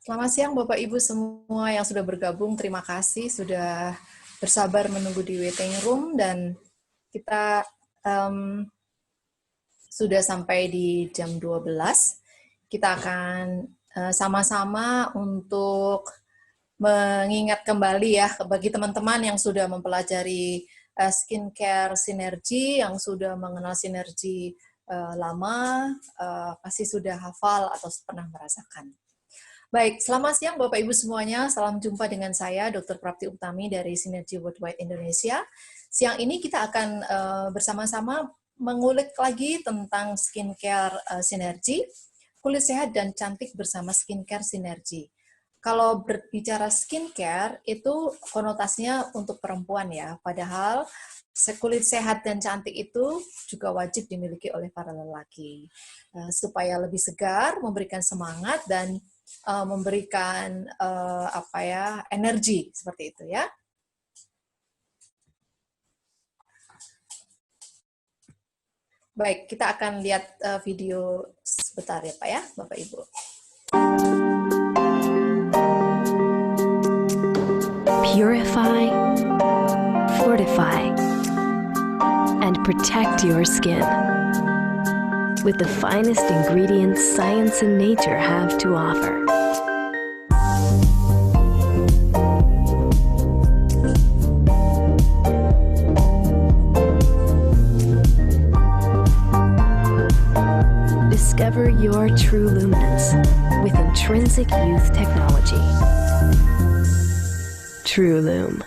Selamat siang Bapak Ibu semua yang sudah bergabung. Terima kasih sudah bersabar menunggu di waiting room dan kita sudah sampai di jam 12. Kita akan sama-sama untuk mengingat kembali ya bagi teman-teman yang sudah mempelajari skincare sinergi, yang sudah mengenal sinergi lama, pasti sudah hafal atau pernah merasakan. Baik, selamat siang Bapak Ibu semuanya. Salam jumpa dengan saya, Dr. Prapti Utami dari Sinergi Worldwide Indonesia. Siang ini kita akan bersama-sama mengulik lagi tentang skincare sinergi, kulit sehat dan cantik bersama skincare sinergi. Kalau berbicara skincare, itu konotasinya untuk perempuan ya, padahal kulit sehat dan cantik itu juga wajib dimiliki oleh para lelaki. Supaya lebih segar, memberikan semangat, dan memberikan energi seperti itu ya. Baik, kita akan lihat video sebentar ya Pak ya, Bapak Ibu. Purify, fortify, and protect your skin with the finest ingredients science and nature have to offer. Discover your true luminance with intrinsic youth technology. TrueLume.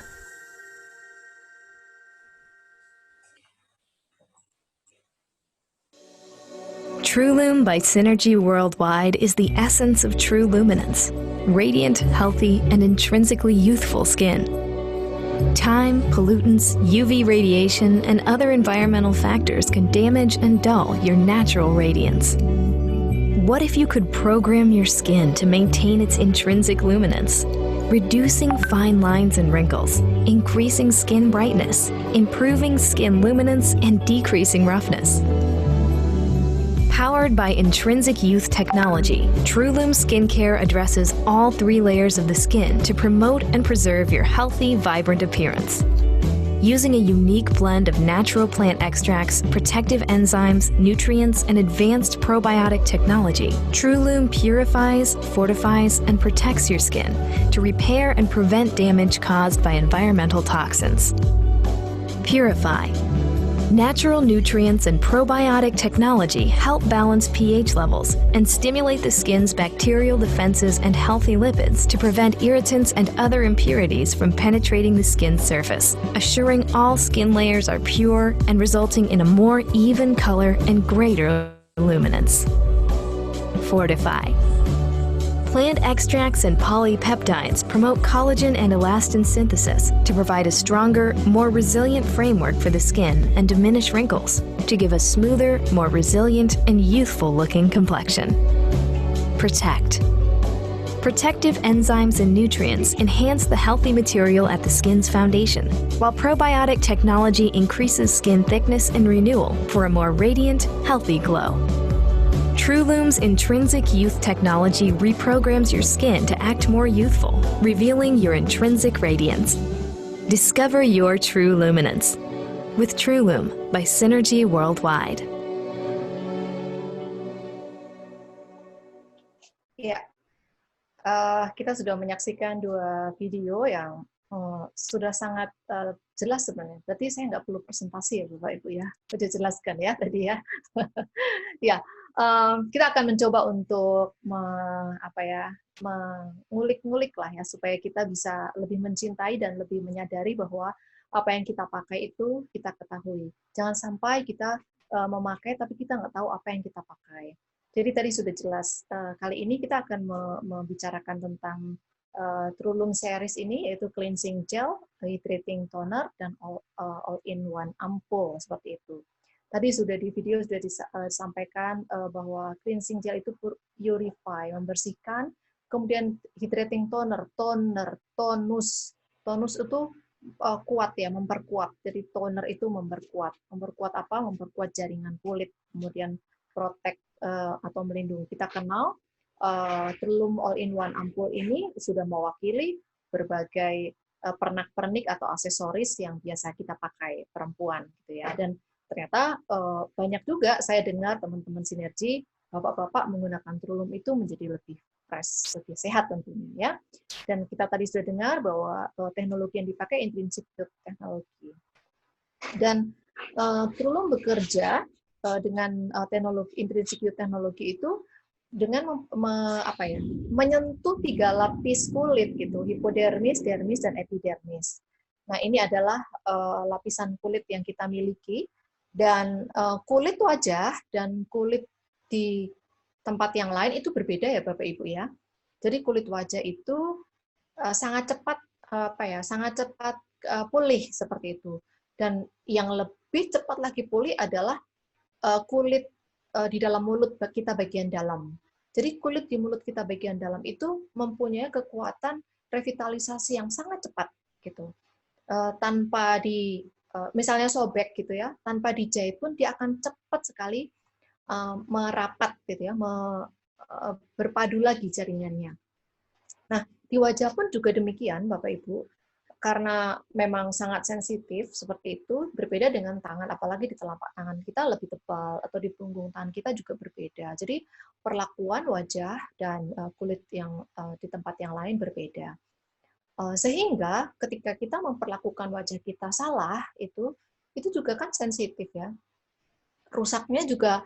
TrueLume by Synergy Worldwide is the essence of true luminance, radiant, healthy, and intrinsically youthful skin. Time, pollutants, UV radiation, and other environmental factors can damage and dull your natural radiance. What if you could program your skin to maintain its intrinsic luminance, reducing fine lines and wrinkles, increasing skin brightness, improving skin luminance, and decreasing roughness? Powered by intrinsic youth technology, TrueLume Skincare addresses all 3 layers of the skin to promote and preserve your healthy, vibrant appearance. Using a unique blend of natural plant extracts, protective enzymes, nutrients, and advanced probiotic technology, TrueLume purifies, fortifies, and protects your skin to repair and prevent damage caused by environmental toxins. Purify. Natural nutrients and probiotic technology help balance pH levels and stimulate the skin's bacterial defenses and healthy lipids to prevent irritants and other impurities from penetrating the skin's surface, assuring all skin layers are pure and resulting in a more even color and greater luminance. Fortify. Plant extracts and polypeptides promote collagen and elastin synthesis to provide a stronger, more resilient framework for the skin and diminish wrinkles, to give a smoother, more resilient, and youthful-looking complexion. Protect. Protective enzymes and nutrients enhance the healthy material at the skin's foundation, while probiotic technology increases skin thickness and renewal for a more radiant, healthy glow. TrueLume's intrinsic youth technology reprograms your skin to act more youthful, revealing your intrinsic radiance. Discover your true luminance with TrueLume by Synergy Worldwide. Ya, kita sudah menyaksikan 2 video yang sudah sangat jelas sebenarnya. Berarti saya nggak perlu presentasi ya Bapak Ibu ya. Sudah jelaskan ya tadi ya. Ya, kita akan mencoba untuk mengulik-ngulik lah ya supaya kita bisa lebih mencintai dan lebih menyadari bahwa apa yang kita pakai itu kita ketahui. Jangan sampai kita memakai tapi kita nggak tahu apa yang kita pakai. Jadi tadi sudah jelas. Kali ini kita akan membicarakan tentang TrueLume series ini, yaitu cleansing gel, hydrating toner, dan all-in-one ampul seperti itu. Tadi sudah di video sudah disampaikan bahwa cleansing gel itu purify, membersihkan, kemudian hydrating toner, tonus. Tonus itu kuat ya, memperkuat. Jadi toner itu memperkuat. Memperkuat apa? Memperkuat jaringan kulit, kemudian protect atau melindungi. Kita kenal Trilum All-in-One Ampul ini sudah mewakili berbagai pernak-pernik atau aksesoris yang biasa kita pakai perempuan gitu ya. Dan ternyata banyak juga saya dengar teman-teman sinergi bapak-bapak menggunakan Trilum itu menjadi lebih fresh, lebih sehat tentunya ya. Dan kita tadi sudah dengar bahwa teknologi yang dipakai intrinsic teknologi. Dan Trilum bekerja dengan teknologi intrinsic teknologi itu dengan menyentuh 3 lapis kulit gitu, hipodermis, dermis, dan epidermis. Nah, ini adalah lapisan kulit yang kita miliki, dan kulit wajah dan kulit di tempat yang lain itu berbeda ya Bapak Ibu ya. Jadi kulit wajah itu sangat cepat sangat cepat pulih seperti itu. Dan yang lebih cepat lagi pulih adalah kulit di dalam mulut kita bagian dalam. Jadi kulit di mulut kita bagian dalam itu mempunyai kekuatan revitalisasi yang sangat cepat gitu. Tanpa misalnya sobek gitu ya, tanpa dijahit pun dia akan cepat sekali merapat gitu ya, berpadu lagi jaringannya. Nah, di wajah pun juga demikian Bapak Ibu. Karena memang sangat sensitif seperti itu, berbeda dengan tangan, apalagi di telapak tangan kita lebih tebal, atau di punggung tangan kita juga berbeda. Jadi perlakuan wajah dan kulit yang di tempat yang lain berbeda. Sehingga ketika kita memperlakukan wajah kita salah, itu juga kan sensitif ya. Rusaknya juga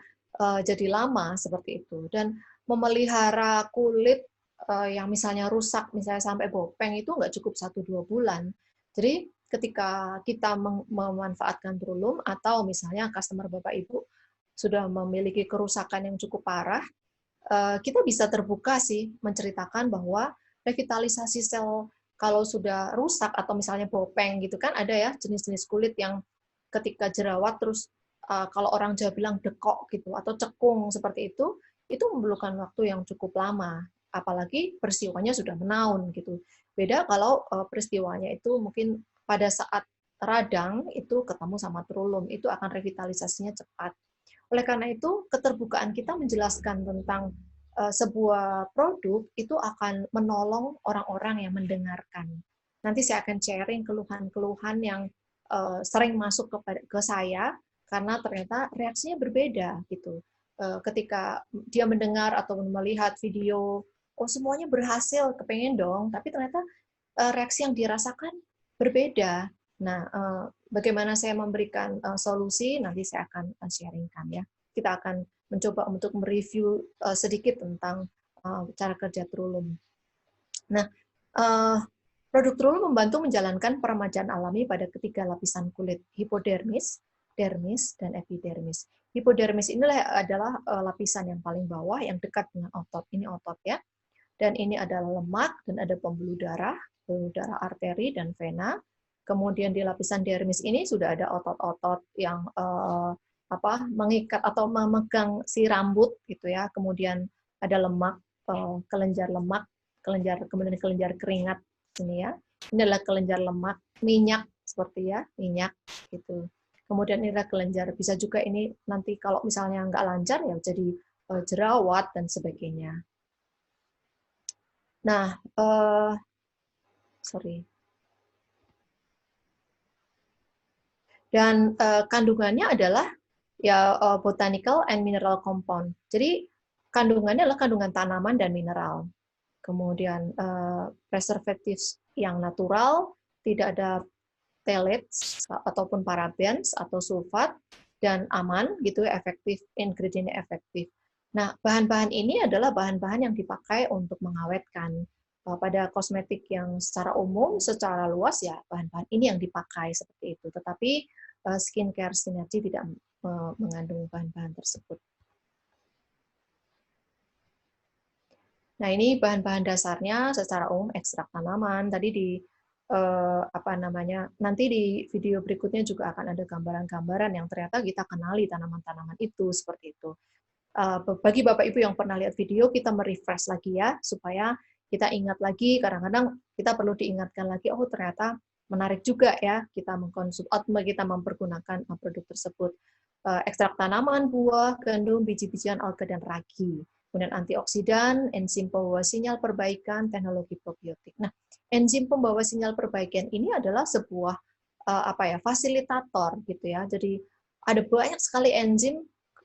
jadi lama seperti itu. Dan memelihara kulit yang misalnya rusak, misalnya sampai bopeng, itu nggak cukup 1-2 bulan. Jadi ketika kita memanfaatkan Trilum, atau misalnya customer Bapak Ibu sudah memiliki kerusakan yang cukup parah, kita bisa terbuka sih menceritakan bahwa revitalisasi sel kalau sudah rusak, atau misalnya bopeng gitu kan, ada ya jenis-jenis kulit yang ketika jerawat terus kalau orang Jawa bilang dekok gitu, atau cekung seperti itu memerlukan waktu yang cukup lama. Apalagi peristiwanya sudah menaun gitu. Beda kalau peristiwanya itu mungkin pada saat radang itu ketemu sama Trilum, itu akan revitalisasinya cepat. Oleh karena itu, keterbukaan kita menjelaskan tentang sebuah produk itu akan menolong orang-orang yang mendengarkan. Nanti saya akan sharing keluhan-keluhan yang sering masuk ke saya karena ternyata reaksinya berbeda gitu. Ketika dia mendengar atau melihat video, oh semuanya berhasil, kepengen dong, tapi ternyata reaksi yang dirasakan berbeda. Nah, bagaimana saya memberikan solusi, nanti saya akan sharingkan ya. Kita akan mencoba untuk mereview sedikit tentang cara kerja Trilum. Nah, produk Trilum membantu menjalankan peremajaan alami pada ketiga lapisan kulit, hipodermis, dermis, dan epidermis. Hipodermis inilah adalah lapisan yang paling bawah yang dekat dengan otot. Ini otot ya. Dan ini adalah lemak dan ada pembuluh darah arteri dan vena. Kemudian di lapisan dermis ini sudah ada otot-otot yang mengikat atau memegang si rambut gitu ya. Kemudian ada lemak, kelenjar lemak, kemudian kelenjar keringat ini ya. Ini adalah kelenjar lemak, minyak seperti ya, minyak gitu. Kemudian ini adalah kelenjar, bisa juga ini nanti kalau misalnya nggak lancar ya jadi jerawat dan sebagainya. Nah, dan kandungannya adalah ya botanical and mineral compound. Jadi kandungannya adalah kandungan tanaman dan mineral. Kemudian preservatives yang natural, tidak ada phthalates ataupun parabens atau sulfat, dan aman gitu, efektif, ingredientnya efektif. Nah, bahan-bahan ini adalah bahan-bahan yang dipakai untuk mengawetkan. Pada kosmetik yang secara umum, secara luas ya bahan-bahan ini yang dipakai seperti itu. Tetapi skincare sinergi tidak mengandung bahan-bahan tersebut. Nah, ini bahan-bahan dasarnya secara umum ekstrak tanaman. Tadi di nanti di video berikutnya juga akan ada gambaran-gambaran yang ternyata kita kenali tanaman-tanaman itu seperti itu. Bagi Bapak Ibu yang pernah lihat video, kita merefresh lagi ya supaya kita ingat lagi. Kadang-kadang kita perlu diingatkan lagi, oh ternyata menarik juga ya kita mengkonsumsi atau kita mempergunakan produk tersebut. Ekstrak tanaman, buah, gandum, biji-bijian, alga, dan ragi. kemudian antioksidan, enzim pembawa sinyal perbaikan, teknologi probiotik. Nah, enzim pembawa sinyal perbaikan ini adalah sebuah fasilitator gitu ya. Jadi ada banyak sekali enzim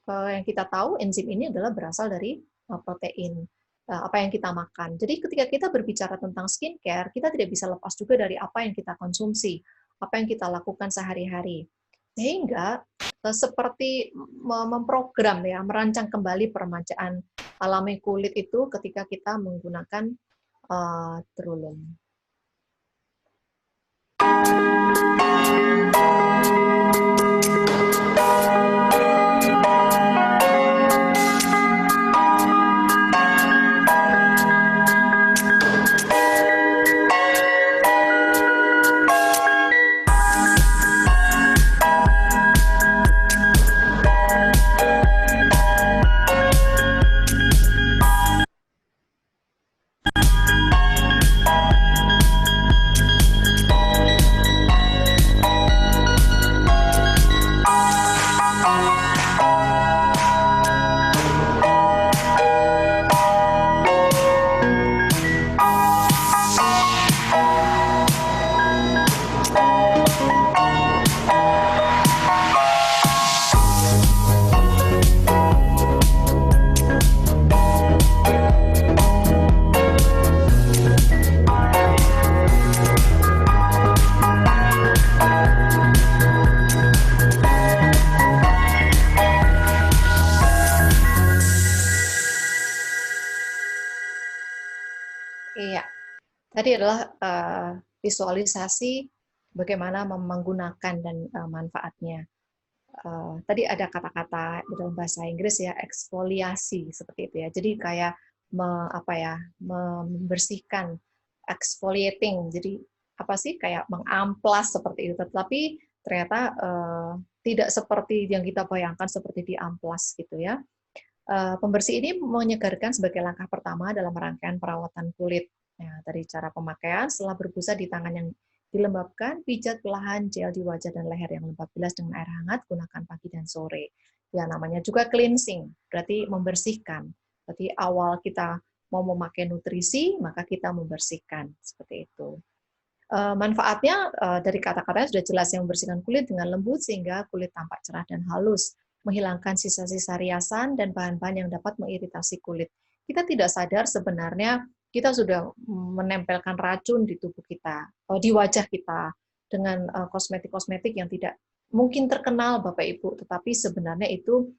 yang kita tahu enzim ini adalah berasal dari protein apa yang kita makan. Jadi ketika kita berbicara tentang skincare, kita tidak bisa lepas juga dari apa yang kita konsumsi, apa yang kita lakukan sehari-hari. Sehingga seperti memprogram ya, merancang kembali peremajaan alami kulit itu ketika kita menggunakan Trulum. Iya, tadi adalah visualisasi bagaimana menggunakan dan manfaatnya. Tadi ada kata-kata dalam bahasa Inggris ya, eksfoliasi seperti itu ya. Jadi kayak membersihkan, exfoliating. Jadi apa sih kayak mengamplas seperti itu. Tetapi ternyata tidak seperti yang kita bayangkan seperti diamplas gitu ya. Pembersih ini menyegarkan sebagai langkah pertama dalam rangkaian perawatan kulit. Nah, dari cara pemakaian, setelah berbusa di tangan yang dilembabkan, pijat perlahan gel di wajah dan leher yang lembab, bilas dengan air hangat, gunakan pagi dan sore. Ya, namanya juga cleansing, berarti membersihkan. Berarti awal kita mau memakai nutrisi, maka kita membersihkan, seperti itu. Manfaatnya dari kata-katanya sudah jelas, yang membersihkan kulit dengan lembut sehingga kulit tampak cerah dan halus, menghilangkan sisa-sisa riasan dan bahan-bahan yang dapat mengiritasi kulit. Kita tidak sadar sebenarnya kita sudah menempelkan racun di tubuh kita, di wajah kita, dengan kosmetik-kosmetik yang tidak mungkin terkenal Bapak Ibu, tetapi sebenarnya itu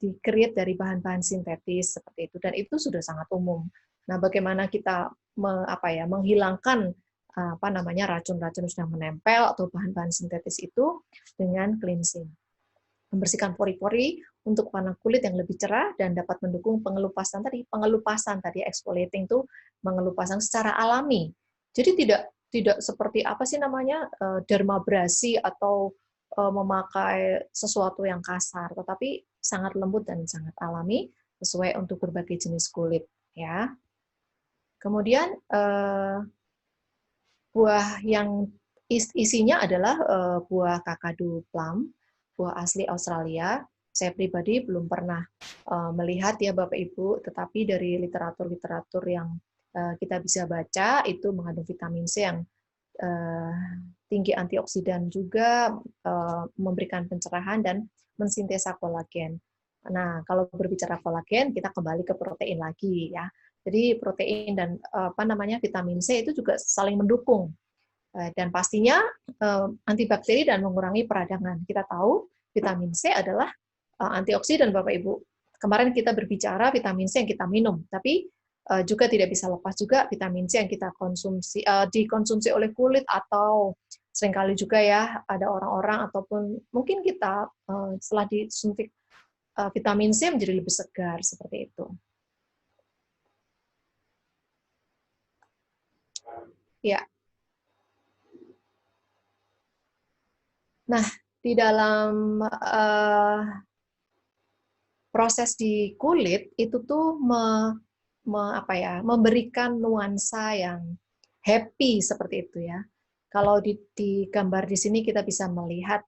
di-create dari bahan-bahan sintetis seperti itu, dan itu sudah sangat umum. Nah, bagaimana kita menghilangkan racun-racun yang sudah menempel atau bahan-bahan sintetis itu dengan cleansing. Membersihkan pori-pori untuk warna kulit yang lebih cerah dan dapat mendukung pengelupasan tadi exfoliating itu pengelupasan secara alami. Jadi tidak seperti dermabrasi atau memakai sesuatu yang kasar, tetapi sangat lembut dan sangat alami sesuai untuk berbagai jenis kulit ya. Kemudian buah yang isinya adalah buah kakadu plum, buah asli Australia. Saya pribadi belum pernah melihat ya Bapak Ibu, tetapi dari literatur-literatur yang kita bisa baca itu mengandung vitamin C yang tinggi antioksidan juga, memberikan pencerahan dan mensintesa kolagen. Nah, kalau berbicara kolagen, kita kembali ke protein lagi ya. Jadi protein dan vitamin C itu juga saling mendukung. Dan pastinya antibakteri dan mengurangi peradangan. Kita tahu vitamin C adalah antioksidan Bapak Ibu. Kemarin kita berbicara vitamin C yang kita minum, tapi juga tidak bisa lepas juga vitamin C yang kita konsumsi, dikonsumsi oleh kulit, atau seringkali juga ya ada orang-orang ataupun mungkin kita setelah disuntik vitamin C menjadi lebih segar seperti itu. Ya. Nah, di dalam proses di kulit itu tuh memberikan nuansa yang happy seperti itu ya. Kalau di gambar di sini kita bisa melihat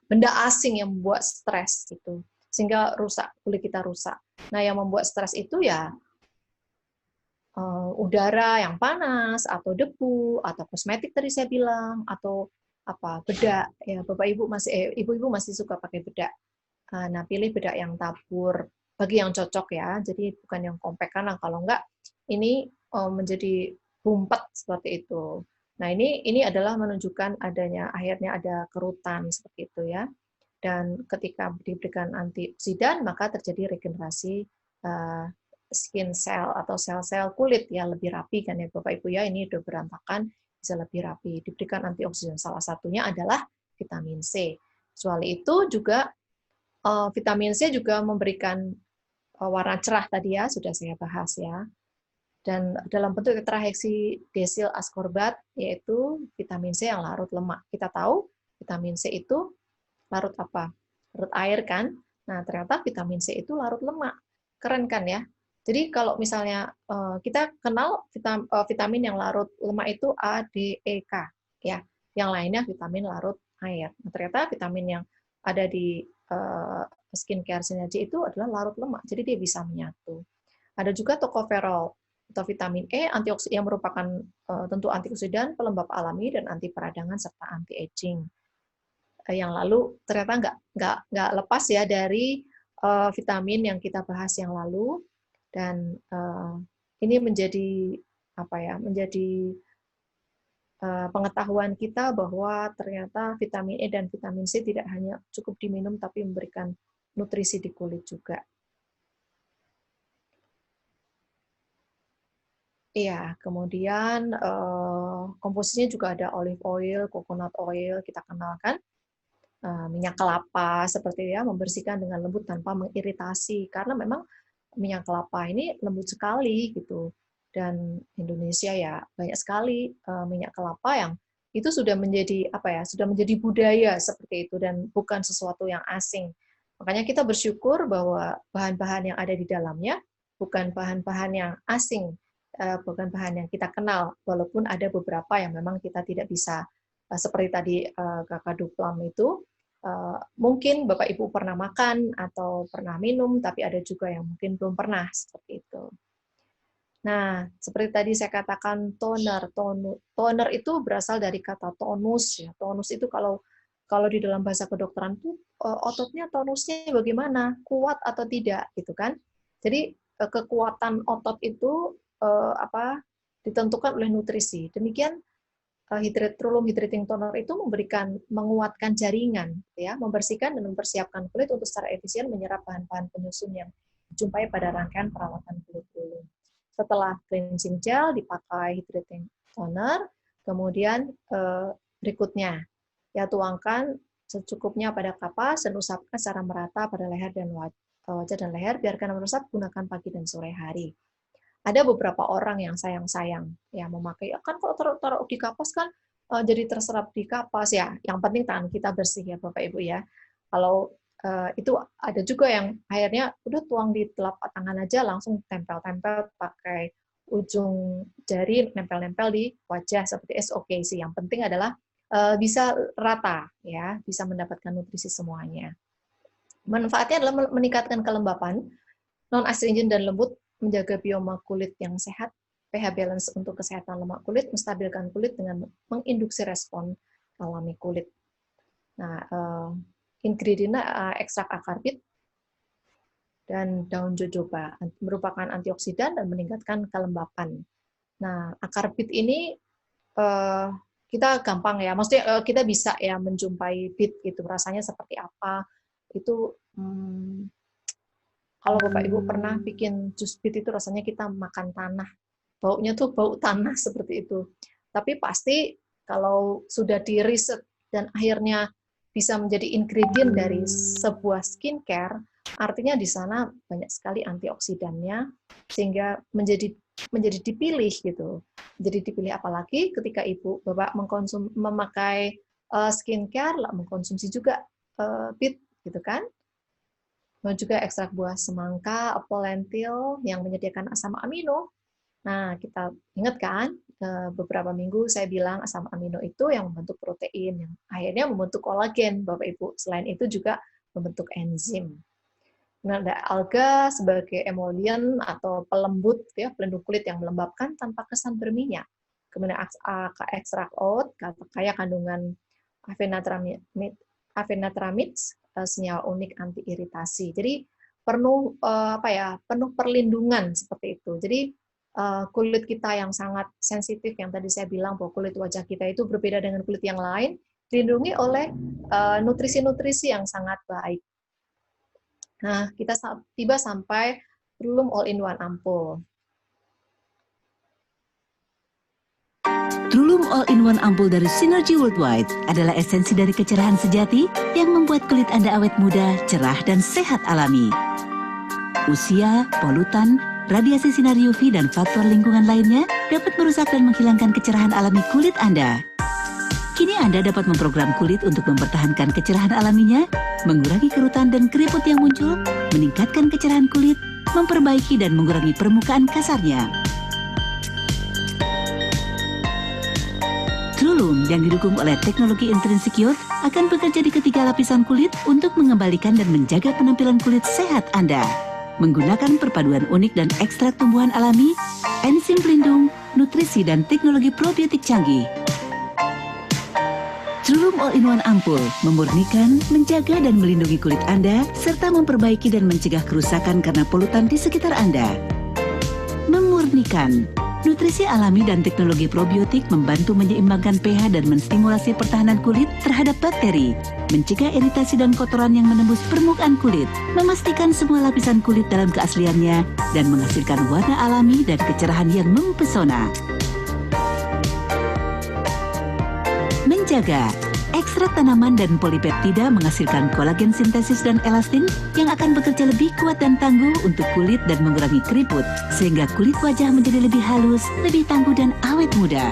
benda asing yang membuat stres gitu. sehingga kulit kita rusak. Nah, yang membuat stres itu ya udara yang panas, atau debu, atau kosmetik tadi saya bilang, atau apa bedak. Ya, ibu-ibu masih suka pakai bedak. Nah, pilih bedak yang tabur bagi yang cocok ya. Jadi bukan yang compact, karena kalau enggak ini menjadi bumpet seperti itu. Nah, ini adalah menunjukkan akhirnya ada kerutan seperti itu ya. Dan ketika diberikan antioksidan, maka terjadi regenerasi skin cell atau sel-sel kulit ya, lebih rapi kan ya Bapak Ibu ya. Ini udah berantakan, bisa lebih rapi. Diberikan antioksidan, salah satunya adalah vitamin C. Kecuali itu juga vitamin C juga memberikan warna cerah tadi ya, sudah saya bahas ya. Dan dalam bentuk tetraheksidesil ascorbat, yaitu vitamin C yang larut lemak. Kita tahu vitamin C itu larut apa? Larut air kan? Nah, ternyata vitamin C itu larut lemak. Keren kan ya? Jadi kalau misalnya kita kenal vitamin yang larut lemak itu A, D, E, K. Ya. Yang lainnya vitamin larut air. Nah, ternyata vitamin yang ada di skincare sinergi itu adalah larut lemak. Jadi dia bisa menyatu. Ada juga tocopherol atau vitamin E yang merupakan tentu antioksidan, pelembab alami, dan anti peradangan serta anti aging. Yang lalu ternyata nggak lepas ya dari vitamin yang kita bahas yang lalu, dan ini menjadi apa ya, menjadi pengetahuan kita bahwa ternyata vitamin E dan vitamin C tidak hanya cukup diminum, tapi memberikan nutrisi di kulit juga. Iya, kemudian komposisinya juga ada olive oil, coconut oil, kita kenal kan? Minyak kelapa seperti ya, membersihkan dengan lembut tanpa mengiritasi, karena memang minyak kelapa ini lembut sekali gitu. Dan Indonesia ya banyak sekali minyak kelapa yang itu sudah menjadi apa ya, sudah menjadi budaya seperti itu, dan bukan sesuatu yang asing. Makanya kita bersyukur bahwa bahan-bahan yang ada di dalamnya bukan bahan-bahan yang asing, bukan bahan yang kita kenal, walaupun ada beberapa yang memang kita tidak bisa, seperti tadi kakadu plum itu, mungkin Bapak Ibu pernah makan atau pernah minum, tapi ada juga yang mungkin belum pernah seperti itu. Nah, seperti tadi saya katakan toner itu berasal dari kata tonus ya. Tonus itu kalau di dalam bahasa kedokteran itu ototnya tonusnya bagaimana, kuat atau tidak gitu kan. Jadi kekuatan otot itu ditentukan oleh nutrisi. Demikian Trulum Hydrating Toner itu menguatkan jaringan, ya, membersihkan dan mempersiapkan kulit untuk secara efisien menyerap bahan-bahan penyusun yang dijumpai pada rangkaian perawatan kulit dulu. Setelah cleansing gel dipakai hydrating toner, kemudian berikutnya ya tuangkan secukupnya pada kapas dan usapkan secara merata pada leher dan wajah dan leher, biarkan meresap, gunakan pagi dan sore hari. Ada beberapa orang yang sayang-sayang ya memakai, kan kalau taruh di kapas kan jadi terserap di kapas ya. Yang penting tangan kita bersih ya Bapak Ibu ya. Kalau itu ada juga yang akhirnya udah tuang di telapak tangan aja, langsung tempel-tempel pakai ujung jari, nempel-nempel di wajah seperti SOK sih. Yang penting adalah bisa rata ya, bisa mendapatkan nutrisi semuanya. Manfaatnya adalah meningkatkan kelembapan, non astringent dan lembut, menjaga bioma kulit yang sehat, pH balance untuk kesehatan lemak kulit, menstabilkan kulit dengan menginduksi respon alami kulit. Nah, ingredientnya ekstrak akar bit dan daun jojoba, merupakan antioksidan dan meningkatkan kelembapan. Nah, akar bit ini kita gampang ya, maksudnya kita bisa ya menjumpai bit gitu, rasanya seperti apa itu. Kalau Bapak Ibu pernah bikin jus bit itu rasanya kita makan tanah. Baunya tuh bau tanah seperti itu. Tapi pasti kalau sudah di riset dan akhirnya bisa menjadi ingredient dari sebuah skincare, artinya di sana banyak sekali antioksidannya, sehingga menjadi dipilih gitu. Jadi dipilih, apalagi ketika Ibu Bapak memakai skincare, mengkonsumsi juga bit gitu kan. Dan juga ekstrak buah semangka, apel lentil yang menyediakan asam amino. Nah, kita ingat kan, beberapa minggu saya bilang asam amino itu yang membentuk protein, yang akhirnya membentuk kolagen, Bapak Ibu. Selain itu juga membentuk enzim. Nah, ada alga sebagai emollient atau pelembut, ya, pelindung kulit yang melembabkan tanpa kesan berminyak. Kemudian ekstrak oat, kaya kandungan avenatramid, senyawa unik anti iritasi. Jadi penuh penuh perlindungan seperti itu. Jadi kulit kita yang sangat sensitif, yang tadi saya bilang bahwa kulit wajah kita itu berbeda dengan kulit yang lain, dilindungi oleh nutrisi-nutrisi yang sangat baik. Nah, kita tiba sampai Trulum All-in-One Ampul. Trulum All-in-One Ampul dari Synergy Worldwide adalah esensi dari kecerahan sejati yang membuat kulit Anda awet muda, cerah, dan sehat alami. Usia, polutan, radiasi sinar UV, dan faktor lingkungan lainnya dapat merusak dan menghilangkan kecerahan alami kulit Anda. Kini Anda dapat memprogram kulit untuk mempertahankan kecerahan alaminya, mengurangi kerutan dan keriput yang muncul, meningkatkan kecerahan kulit, memperbaiki dan mengurangi permukaan kasarnya. Trulum yang didukung oleh teknologi Intrinsic Youth akan bekerja di ketiga lapisan kulit untuk mengembalikan dan menjaga penampilan kulit sehat Anda. Menggunakan perpaduan unik dan ekstrak tumbuhan alami, enzim pelindung, nutrisi, dan teknologi probiotik canggih. Trulum All-in-One Ampul memurnikan, menjaga, dan melindungi kulit Anda, serta memperbaiki dan mencegah kerusakan karena polutan di sekitar Anda. Memurnikan. Nutrisi alami dan teknologi probiotik membantu menyeimbangkan pH dan menstimulasi pertahanan kulit terhadap bakteri, mencegah iritasi dan kotoran yang menembus permukaan kulit, memastikan semua lapisan kulit dalam keasliannya, dan menghasilkan warna alami dan kecerahan yang mempesona. Menjaga. Ekstrak tanaman dan polipeptida menghasilkan kolagen sintesis dan elastin yang akan bekerja lebih kuat dan tangguh untuk kulit dan mengurangi keriput, sehingga kulit wajah menjadi lebih halus, lebih tangguh, dan awet muda.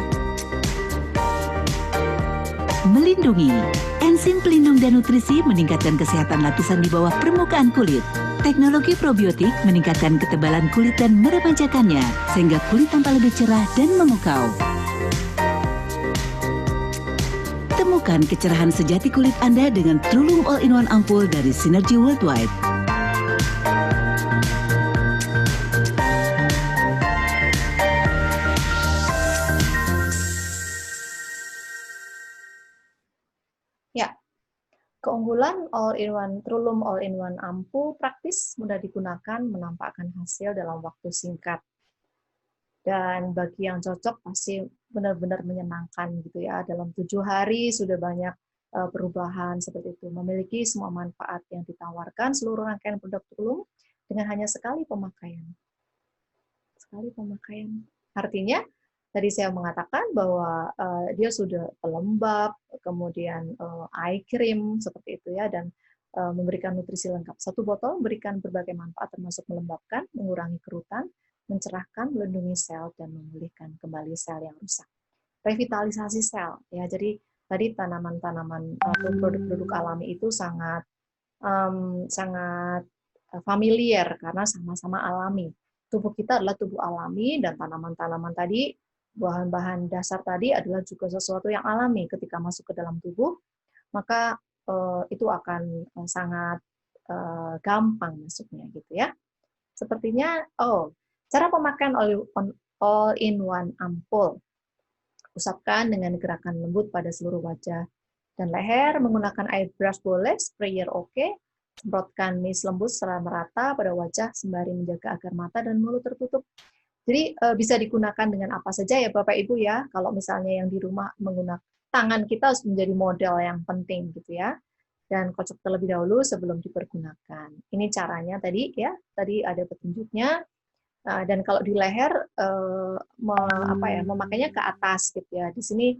Melindungi. Enzim pelindung dan nutrisi meningkatkan kesehatan lapisan di bawah permukaan kulit. Teknologi probiotik meningkatkan ketebalan kulit dan meremajakannya, sehingga kulit tampak lebih cerah dan memukau. Temukan kecerahan sejati kulit Anda dengan Trulum All-in-One Ampul dari Synergy Worldwide. Ya, keunggulan Trulum All-in-One Ampul praktis, mudah digunakan, menampakkan hasil dalam waktu singkat. Dan bagi yang cocok pasti benar-benar menyenangkan gitu ya. Dalam 7 hari sudah banyak perubahan seperti itu. Memiliki semua manfaat yang ditawarkan seluruh rangkaian produk Trulum dengan hanya sekali pemakaian. Sekali pemakaian. Artinya tadi saya mengatakan bahwa dia sudah pelembab, kemudian eye cream seperti itu ya, dan memberikan nutrisi lengkap. Satu botol memberikan berbagai manfaat termasuk melembabkan, mengurangi kerutan, mencerahkan, melindungi sel, dan memulihkan kembali sel yang rusak. Revitalisasi sel, ya. Jadi tadi tanaman-tanaman atau produk-produk alami itu sangat familiar karena sama-sama alami. Tubuh kita adalah tubuh alami, dan tanaman-tanaman tadi, bahan-bahan dasar tadi adalah juga sesuatu yang alami. Ketika masuk ke dalam tubuh, maka itu akan sangat gampang masuknya gitu ya. Sepertinya, cara pemakaian all-in-one ampul. Usapkan dengan gerakan lembut pada seluruh wajah dan leher, menggunakan air brush boleh, sprayer oke. Semprotkan mist lembut secara merata pada wajah sembari menjaga agar mata dan mulut tertutup. Jadi bisa digunakan dengan apa saja ya Bapak Ibu ya. Kalau misalnya yang di rumah menggunakan tangan, kita harus menjadi model yang penting gitu ya. Dan kocok terlebih dahulu sebelum dipergunakan. Ini caranya tadi ya. Tadi ada petunjuknya. Dan kalau di leher memakainya ke atas gitu ya. Di sini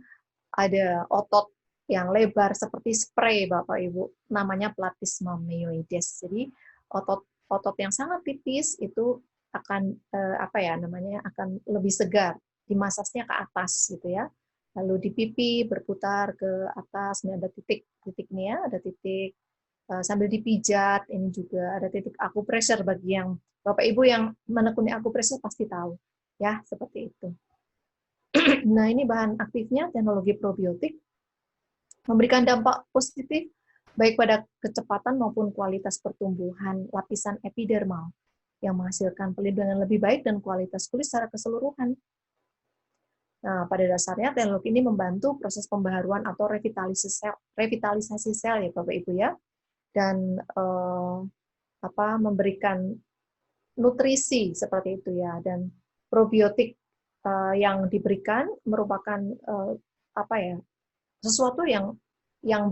ada otot yang lebar seperti spray Bapak Ibu, namanya platysma myoides. Jadi otot yang sangat tipis itu akan akan lebih segar, dimasasnya ke atas gitu ya. Lalu di pipi berputar ke atas, ini ada titik nih ya, ada titik sambil dipijat, ini juga ada titik akupressure. Bagi yang Bapak Ibu yang menekuni akupressure pasti tahu ya, seperti itu. Nah, ini bahan aktifnya teknologi probiotik, memberikan dampak positif baik pada kecepatan maupun kualitas pertumbuhan lapisan epidermal yang menghasilkan pelindungan lebih baik dan kualitas kulit secara keseluruhan. Nah, pada dasarnya teknologi ini membantu proses pembaharuan atau revitalisasi sel ya Bapak Ibu ya, dan memberikan nutrisi seperti itu ya, dan probiotik yang diberikan merupakan sesuatu yang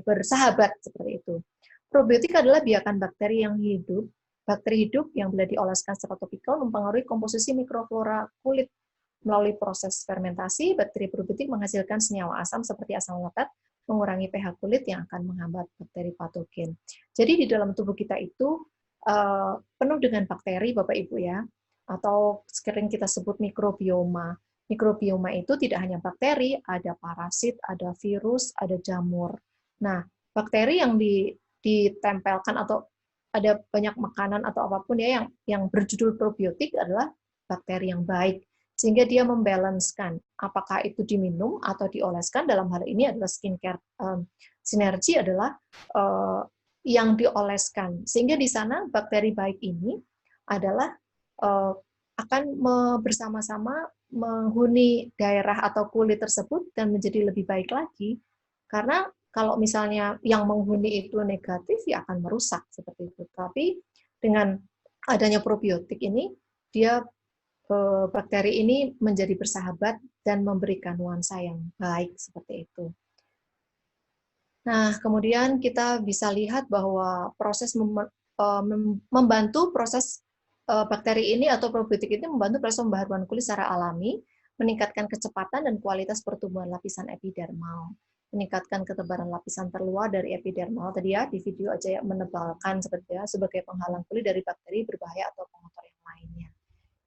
bersahabat seperti itu. Probiotik adalah biakan bakteri hidup yang bila dioleskan secara topikal mempengaruhi komposisi mikroflora kulit. Melalui proses fermentasi, bakteri probiotik menghasilkan senyawa asam seperti asam laktat, mengurangi pH kulit yang akan menghambat bakteri patogen. Jadi di dalam tubuh kita itu penuh dengan bakteri, Bapak Ibu ya, atau sering kita sebut mikrobioma. Mikrobioma itu tidak hanya bakteri, ada parasit, ada virus, ada jamur. Nah, bakteri yang ditempelkan atau ada banyak makanan atau apapun ya yang berjudul probiotik adalah bakteri yang baik, sehingga dia membalanskan apakah itu diminum atau dioleskan. Dalam hal ini adalah skincare sinergi adalah yang dioleskan, sehingga di sana bakteri baik ini adalah akan bersama-sama menghuni daerah atau kulit tersebut dan menjadi lebih baik lagi. Karena kalau misalnya yang menghuni itu negatif, ya akan merusak seperti itu. Tapi dengan adanya probiotik ini, bakteri ini menjadi bersahabat dan memberikan nuansa yang baik seperti itu. Nah, kemudian kita bisa lihat bahwa proses membantu proses bakteri ini atau probiotik ini membantu proses pembaharuan kulit secara alami, meningkatkan kecepatan dan kualitas pertumbuhan lapisan epidermal, meningkatkan ketebalan lapisan terluar dari epidermal, tadi ya di video aja ya, menebalkan sebagai penghalang kulit dari bakteri berbahaya atau pengotor yang lainnya.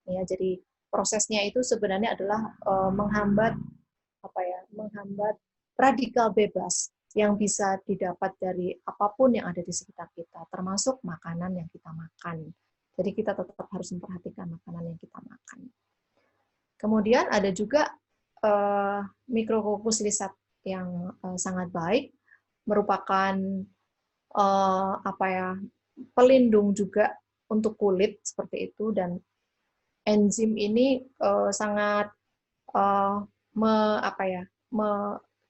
Ya, jadi prosesnya itu sebenarnya adalah menghambat radikal bebas yang bisa didapat dari apapun yang ada di sekitar kita, termasuk makanan yang kita makan. Jadi kita tetap harus memperhatikan makanan yang kita makan. Kemudian ada juga Micrococcus lisat yang sangat baik, merupakan pelindung juga untuk kulit seperti itu, dan enzim ini sangat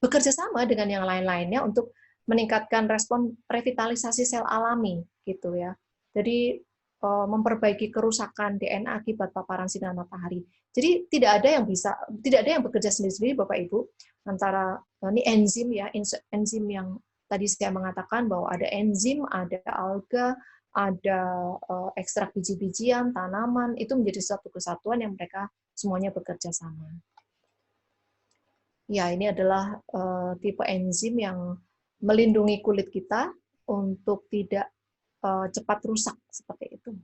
bekerja sama dengan yang lain-lainnya untuk meningkatkan respon revitalisasi sel alami gitu ya. Jadi memperbaiki kerusakan DNA akibat paparan sinar matahari. Jadi tidak ada yang bekerja sendiri-sendiri Bapak Ibu, antara ini enzim ya, enzim yang tadi saya mengatakan bahwa ada enzim, ada alga, ada ekstrak biji-bijian, tanaman, itu menjadi satu kesatuan yang mereka semuanya bekerja sama. Ya, ini adalah tipe enzim yang melindungi kulit kita untuk tidak cepat rusak seperti itu.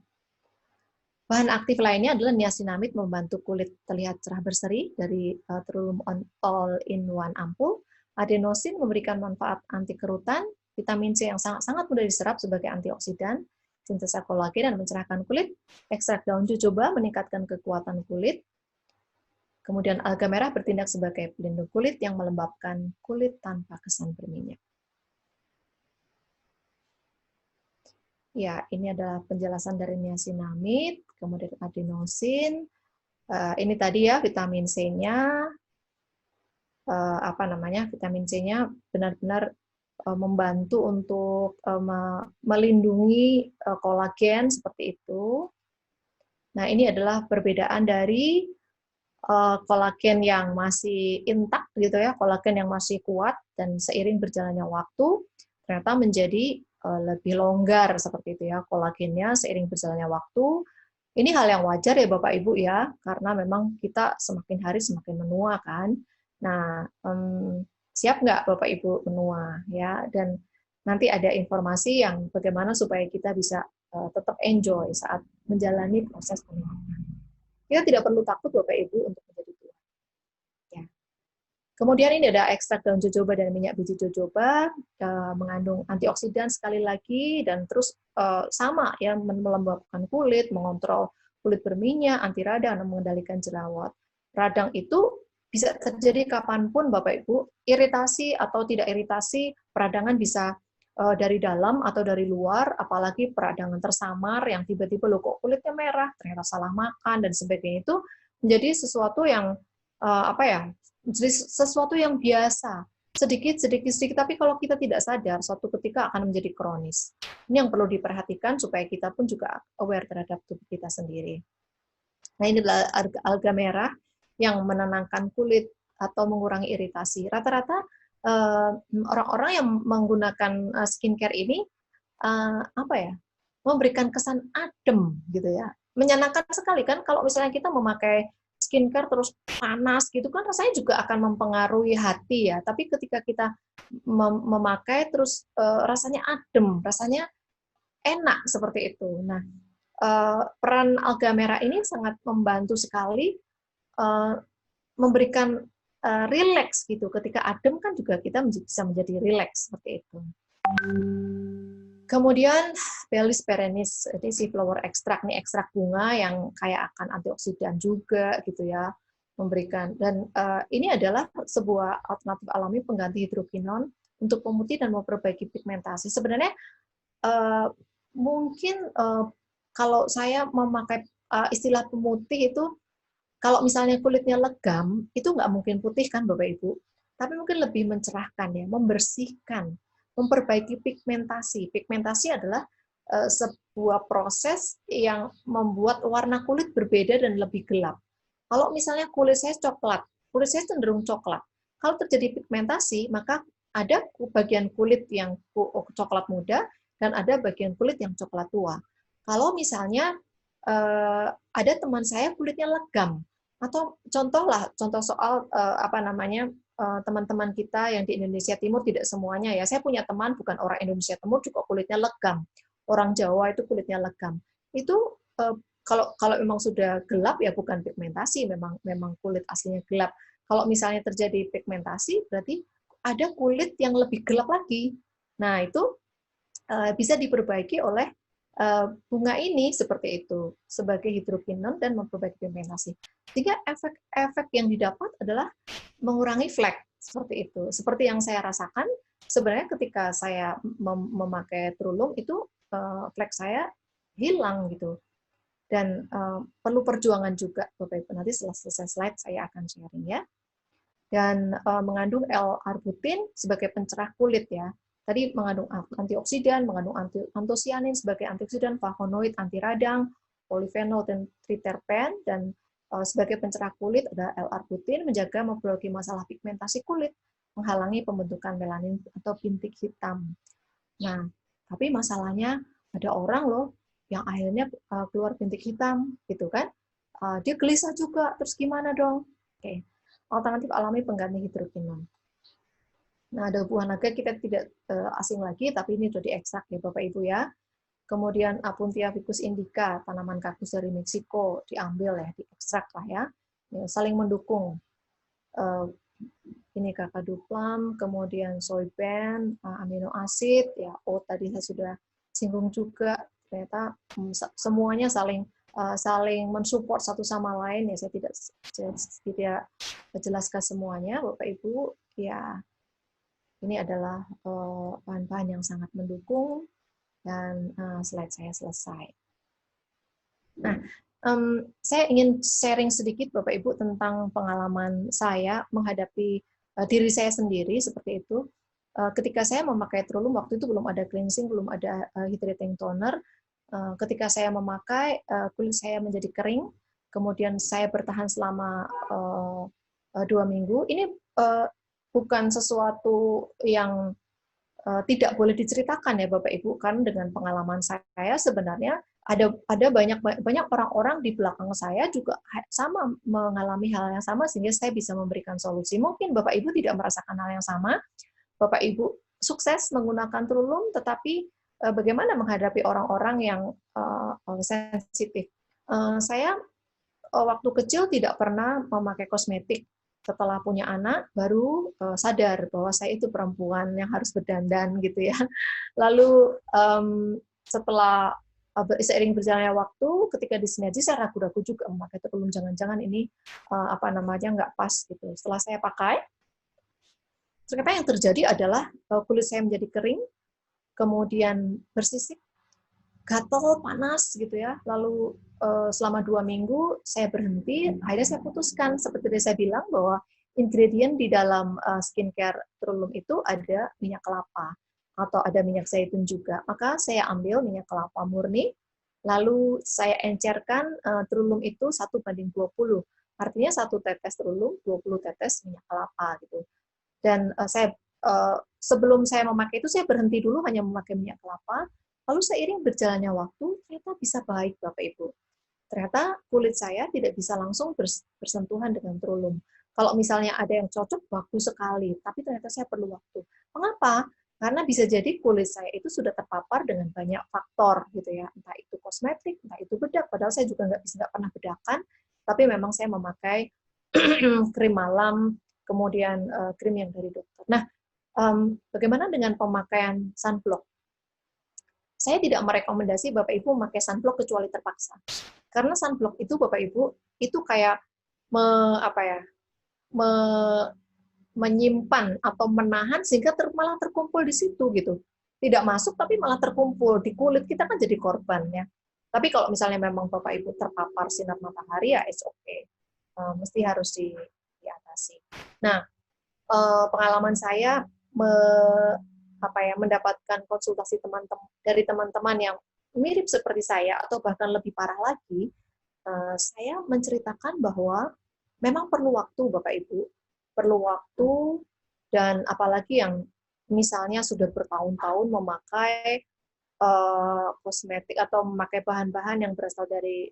Bahan aktif lainnya adalah niacinamide, membantu kulit terlihat cerah berseri dari Trulium all-in-one ampul. Adenosin memberikan manfaat anti kerutan, vitamin C yang sangat mudah diserap sebagai antioksidan, sintesa kolagen dan mencerahkan kulit. Ekstrak daun jojoba meningkatkan kekuatan kulit. Kemudian alga merah bertindak sebagai pelindung kulit yang melembabkan kulit tanpa kesan berminyak. Ya, ini adalah penjelasan dari niacinamide, kemudian adenosin. Ini tadi ya vitamin C-nya, vitamin C-nya benar-benar membantu untuk melindungi kolagen seperti itu. Nah, ini adalah perbedaan dari kolagen yang masih intak gitu ya, kolagen yang masih kuat dan seiring berjalannya waktu ternyata menjadi lebih longgar seperti itu ya kolagennya seiring berjalannya waktu. Ini hal yang wajar ya Bapak Ibu ya, karena memang kita semakin hari semakin menua kan. Nah, siap nggak Bapak Ibu menua ya, dan nanti ada informasi yang bagaimana supaya kita bisa tetap enjoy saat menjalani proses penuaan. Kita tidak perlu takut Bapak Ibu untuk menjadi tua. Ya. Kemudian ini ada ekstrak daun jojoba dan minyak biji jojoba, mengandung antioksidan sekali lagi, dan terus sama ya, melembabkan kulit, mengontrol kulit berminyak, anti radang, dan mengendalikan jerawat. Radang itu bisa terjadi kapanpun Bapak Ibu, iritasi atau tidak iritasi, peradangan bisa dari dalam atau dari luar, apalagi peradangan tersamar yang tiba-tiba lo kok kulitnya merah, ternyata salah makan dan sebagainya, itu menjadi sesuatu yang apa ya? Jadi sesuatu yang biasa, sedikit, tapi kalau kita tidak sadar, suatu ketika akan menjadi kronis. Ini yang perlu diperhatikan supaya kita pun juga aware terhadap tubuh kita sendiri. Nah, ini adalah alga merah yang menenangkan kulit atau mengurangi iritasi. Rata-rata orang-orang yang menggunakan skincare ini apa ya, memberikan kesan adem gitu ya, menyenangkan sekali kan. Kalau misalnya kita memakai skincare terus panas gitu kan, rasanya juga akan mempengaruhi hati ya. Tapi ketika kita memakai terus rasanya adem, rasanya enak seperti itu. Nah, peran alga merah ini sangat membantu sekali memberikan rileks gitu. Ketika adem kan juga kita bisa menjadi rileks seperti itu. Kemudian Bellis perennis, jadi si flower extract, nih ekstrak bunga yang kayak akan antioksidan juga gitu ya, memberikan. Dan ini adalah sebuah alternatif alami pengganti hidrokinon untuk pemutih dan memperbaiki pigmentasi. Sebenarnya mungkin kalau saya memakai istilah pemutih itu, kalau misalnya kulitnya legam, itu nggak mungkin putih kan Bapak Ibu, tapi mungkin lebih mencerahkan ya, membersihkan, memperbaiki pigmentasi. Pigmentasi adalah sebuah proses yang membuat warna kulit berbeda dan lebih gelap. Kalau misalnya kulit saya coklat, kulit saya cenderung coklat. Kalau terjadi pigmentasi, maka ada bagian kulit yang coklat muda dan ada bagian kulit yang coklat tua. Kalau misalnya ada teman saya kulitnya legam, atau contoh soal teman-teman kita yang di Indonesia Timur, tidak semuanya ya. Saya punya teman bukan orang Indonesia Timur juga kulitnya legam. Orang Jawa itu kulitnya legam. Itu kalau memang sudah gelap ya bukan pigmentasi, memang kulit aslinya gelap. Kalau misalnya terjadi pigmentasi berarti ada kulit yang lebih gelap lagi. Nah, itu bisa diperbaiki oleh bunga ini seperti itu sebagai hidrokinon dan memperbaiki pigmentasi. Sehingga efek yang didapat adalah mengurangi flek seperti itu. Seperti yang saya rasakan sebenarnya ketika saya memakai Trulum itu flek saya hilang gitu. Dan perlu perjuangan juga Bapak Ibu. Nanti setelah selesai slide saya akan sharing ya. Dan mengandung L-arbutin sebagai pencerah kulit ya. Tadi mengandung antioksidan, mengandung antosianin sebagai antioksidan, flavonoid, anti radang, polifenol, dan triterpen, dan sebagai pencerah kulit ada L-arbutin, menjaga memperbaiki masalah pigmentasi kulit, menghalangi pembentukan melanin atau bintik hitam. Nah, tapi masalahnya ada orang loh yang akhirnya keluar bintik hitam, gitu kan? Dia gelisah juga, terus gimana dong? Oke, alternatif alami pengganti hidrokinon. Nah, ada buah naga kita tidak asing lagi, tapi ini sudah diekstrak ya Bapak Ibu ya. Kemudian Apuntia ficus indica, tanaman kaktus dari Meksiko, diambil ya, diekstrak lah ya. Saling mendukung. Ini kakaduplam, kemudian soybean, amino asid, ya, tadi saya sudah singgung juga, ternyata semuanya saling mensupport satu sama lain ya. Saya tidak menjelaskan semuanya, Bapak Ibu ya. Ini adalah bahan-bahan yang sangat mendukung, dan slide saya selesai. Nah, saya ingin sharing sedikit Bapak Ibu tentang pengalaman saya menghadapi diri saya sendiri seperti itu. Ketika saya memakai Trulum, waktu itu belum ada cleansing, belum ada hydrating toner. Ketika saya memakai, kulit saya menjadi kering, kemudian saya bertahan selama 2 minggu. Ini bukan sesuatu yang tidak boleh diceritakan ya Bapak Ibu, kan dengan pengalaman saya sebenarnya ada banyak orang-orang di belakang saya juga sama mengalami hal yang sama, sehingga saya bisa memberikan solusi. Mungkin Bapak Ibu tidak merasakan hal yang sama, Bapak Ibu sukses menggunakan Trulum, tetapi bagaimana menghadapi orang-orang yang sensitif. Saya waktu kecil tidak pernah memakai kosmetik. Setelah punya anak, baru sadar bahwa saya itu perempuan yang harus berdandan gitu ya. Lalu setelah seiring berjalannya waktu, ketika di sinergi saya ragu-ragu juga memakai Trulum, jangan-jangan ini nggak pas gitu. Setelah saya pakai, ternyata yang terjadi adalah kulit saya menjadi kering, kemudian bersisik, gatel, panas gitu ya. Lalu selama 2 minggu saya berhenti, akhirnya saya putuskan seperti yang saya bilang bahwa ingredient di dalam skincare Trulum itu ada minyak kelapa atau ada minyak zaitun juga. Maka saya ambil minyak kelapa murni, lalu saya encerkan Trulum itu 1:20. Artinya 1 tetes Trulum, 20 tetes minyak kelapa gitu. Dan sebelum saya memakai itu saya berhenti dulu hanya memakai minyak kelapa. Lalu seiring berjalannya waktu, ternyata bisa baik Bapak Ibu. Ternyata kulit saya tidak bisa langsung bersentuhan dengan Trulum. Kalau misalnya ada yang cocok, bagus sekali. Tapi ternyata saya perlu waktu. Mengapa? Karena bisa jadi kulit saya itu sudah terpapar dengan banyak faktor, gitu ya. Entah itu kosmetik, entah itu bedak. Padahal saya juga nggak pernah bedakan. Tapi memang saya memakai krim malam, kemudian krim yang dari dokter. Nah, bagaimana dengan pemakaian sunblock? Saya tidak merekomendasi Bapak Ibu memakai sunblock kecuali terpaksa. Karena sunblock itu Bapak Ibu itu kayak menyimpan atau menahan sehingga malah terkumpul di situ gitu. Tidak masuk tapi malah terkumpul di kulit kita kan jadi korban ya. Tapi kalau misalnya memang Bapak Ibu terpapar sinar matahari ya it's okay. Mesti harus diatasi. Nah, pengalaman saya mendapatkan konsultasi dari teman-teman yang mirip seperti saya atau bahkan lebih parah lagi, saya menceritakan bahwa memang perlu waktu Bapak Ibu, perlu waktu, dan apalagi yang misalnya sudah bertahun-tahun memakai kosmetik atau memakai bahan-bahan yang berasal dari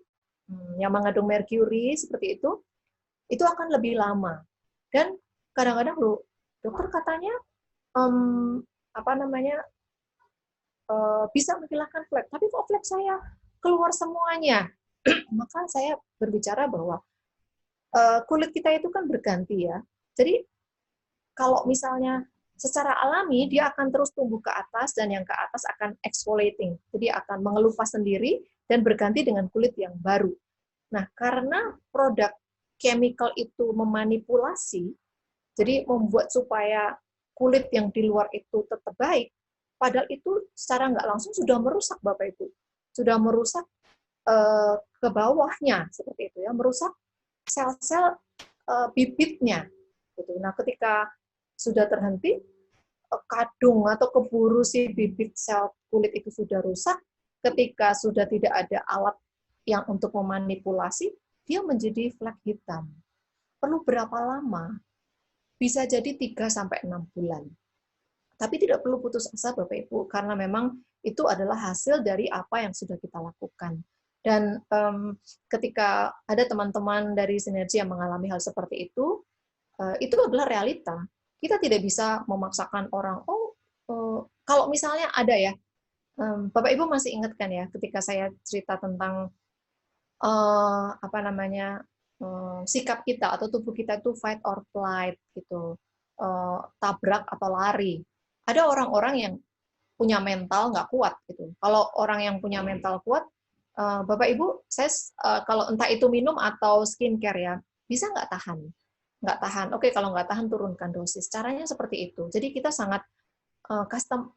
yang mengandung merkuri seperti itu akan lebih lama. Dan kadang-kadang loh, dokter katanya bisa menghilangkan flek, tapi kok flek saya keluar semuanya? Maka saya berbicara bahwa kulit kita itu kan berganti ya. Jadi kalau misalnya secara alami dia akan terus tumbuh ke atas dan yang ke atas akan exfoliating. Jadi akan mengelupas sendiri dan berganti dengan kulit yang baru. Nah, karena produk chemical itu memanipulasi, jadi membuat supaya kulit yang di luar itu tetap baik, padahal itu secara nggak langsung sudah merusak Bapak Ibu. Sudah merusak ke bawahnya, seperti itu ya, merusak sel-sel bibitnya. Gitu. Nah, ketika sudah terhenti, kadung atau keburu si bibit sel kulit itu sudah rusak, ketika sudah tidak ada alat yang untuk memanipulasi, dia menjadi flek hitam. Perlu berapa lama? Bisa jadi 3-6 bulan. Tapi tidak perlu putus asa Bapak Ibu, karena memang itu adalah hasil dari apa yang sudah kita lakukan. Dan ketika ada teman-teman dari Sinergi yang mengalami hal seperti itu adalah realita. Kita tidak bisa memaksakan orang, kalau misalnya ada ya, Bapak Ibu masih ingat kan ya, ketika saya cerita tentang sikap kita atau tubuh kita itu fight or flight gitu, tabrak atau lari. Ada orang-orang yang punya mental nggak kuat gitu. Kalau orang yang punya mental kuat, Bapak Ibu, saya kalau entah itu minum atau skincare ya, bisa nggak tahan? Nggak tahan. Oke, kalau nggak tahan turunkan dosis. Caranya seperti itu. Jadi kita sangat custom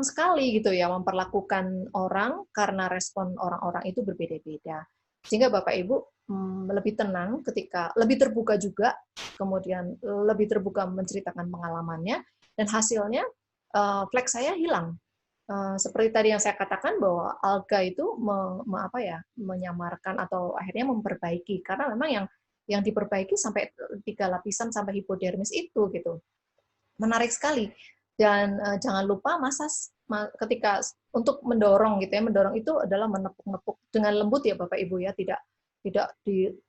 sekali gitu ya memperlakukan orang karena respon orang-orang itu berbeda-beda. Sehingga Bapak Ibu lebih tenang ketika lebih terbuka juga, kemudian lebih terbuka menceritakan pengalamannya, dan hasilnya flek saya hilang. Seperti tadi yang saya katakan bahwa alga itu menyamarkan atau akhirnya memperbaiki, karena memang yang diperbaiki sampai 3 lapisan sampai hipodermis itu gitu. Menarik sekali. Dan jangan lupa ketika untuk mendorong gitu ya, mendorong itu adalah menepuk-nepuk dengan lembut ya Bapak Ibu ya, tidak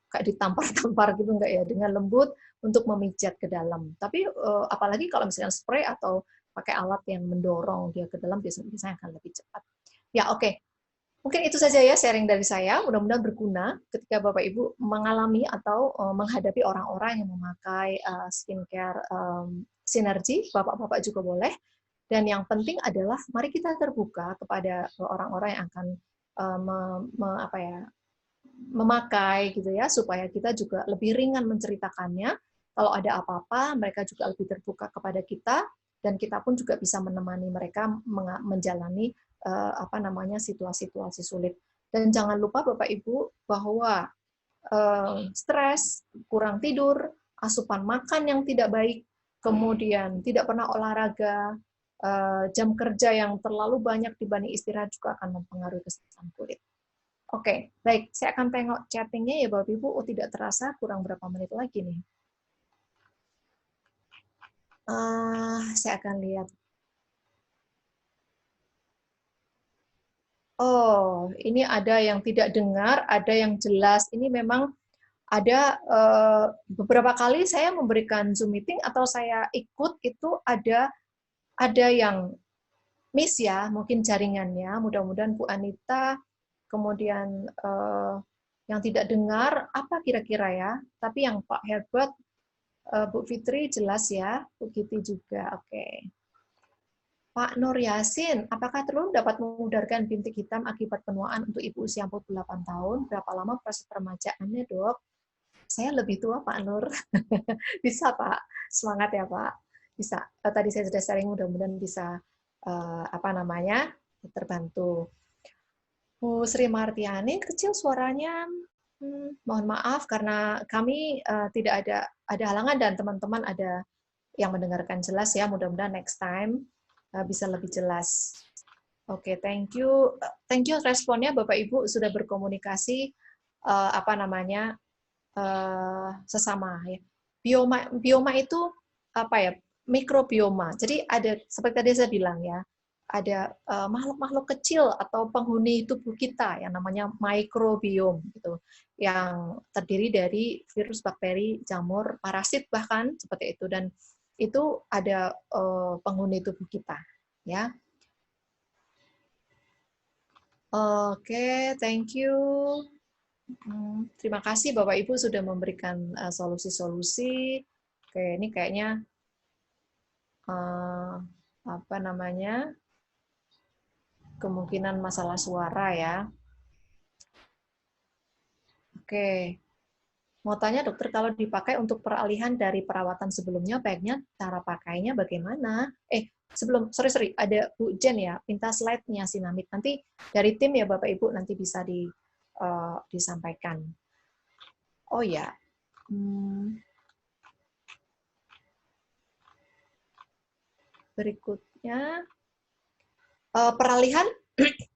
kayak ditampar-tampar gitu enggak ya, dengan lembut untuk memijat ke dalam. Tapi apalagi kalau misalnya spray atau pakai alat yang mendorong dia ke dalam biasanya akan lebih cepat. Ya oke. Mungkin itu saja ya sharing dari saya, mudah-mudahan berguna ketika Bapak Ibu mengalami atau menghadapi orang-orang yang memakai skincare Sinergi, Bapak-bapak juga boleh. Dan yang penting adalah mari kita terbuka kepada orang-orang yang akan memakai gitu ya, supaya kita juga lebih ringan menceritakannya. Kalau ada apa-apa, mereka juga lebih terbuka kepada kita, dan kita pun juga bisa menemani mereka menjalani situasi-situasi sulit. Dan jangan lupa Bapak Ibu bahwa stres, kurang tidur, asupan makan yang tidak baik, kemudian tidak pernah olahraga, jam kerja yang terlalu banyak dibanding istirahat juga akan mempengaruhi kesehatan kulit. Oke, baik. Saya akan tengok chattingnya ya Bapak Ibu. Oh, tidak terasa, kurang berapa menit lagi nih. Saya akan lihat. Oh, ini ada yang tidak dengar, ada yang jelas. Ini memang ada beberapa kali saya memberikan Zoom meeting atau saya ikut itu ada yang miss ya, mungkin jaringannya. Mudah-mudahan Bu Anita, kemudian yang tidak dengar apa kira-kira ya. Tapi yang Pak Herbert, Bu Fitri jelas ya, Bu Kiti juga. Oke. Pak Nur Yasin, apakah telur dapat memudarkan bintik hitam akibat penuaan untuk ibu usia 48 tahun? Berapa lama proses peremajaannya, Dok? Saya lebih tua, Pak Nur. Bisa, Pak. Semangat ya, Pak. Bisa. Tadi saya sudah sharing, mudah-mudahan bisa terbantu. Bu Sri Martiani, kecil suaranya. Mohon maaf, karena kami tidak ada halangan dan teman-teman ada yang mendengarkan jelas ya. Mudah-mudahan next time bisa lebih jelas. Oke, thank you. Thank you responnya Bapak Ibu sudah berkomunikasi sesama ya. Bioma itu apa ya? Mikrobioma. Jadi ada seperti tadi saya bilang ya, ada makhluk-makhluk kecil atau penghuni tubuh kita yang namanya mikrobiom gitu, yang terdiri dari virus, bakteri, jamur, parasit bahkan seperti itu, dan itu ada penghuni tubuh kita, ya. Oke, thank you. Terima kasih Bapak Ibu sudah memberikan solusi-solusi. Oke, ini kayaknya kemungkinan masalah suara ya. Oke. Mau tanya dokter, kalau dipakai untuk peralihan dari perawatan sebelumnya, baiknya cara pakainya bagaimana? Sorry, ada Bu Jen ya, minta slide-nya Sinamid. Nanti dari tim ya Bapak Ibu, nanti bisa disampaikan. Oh ya, berikutnya, peralihan,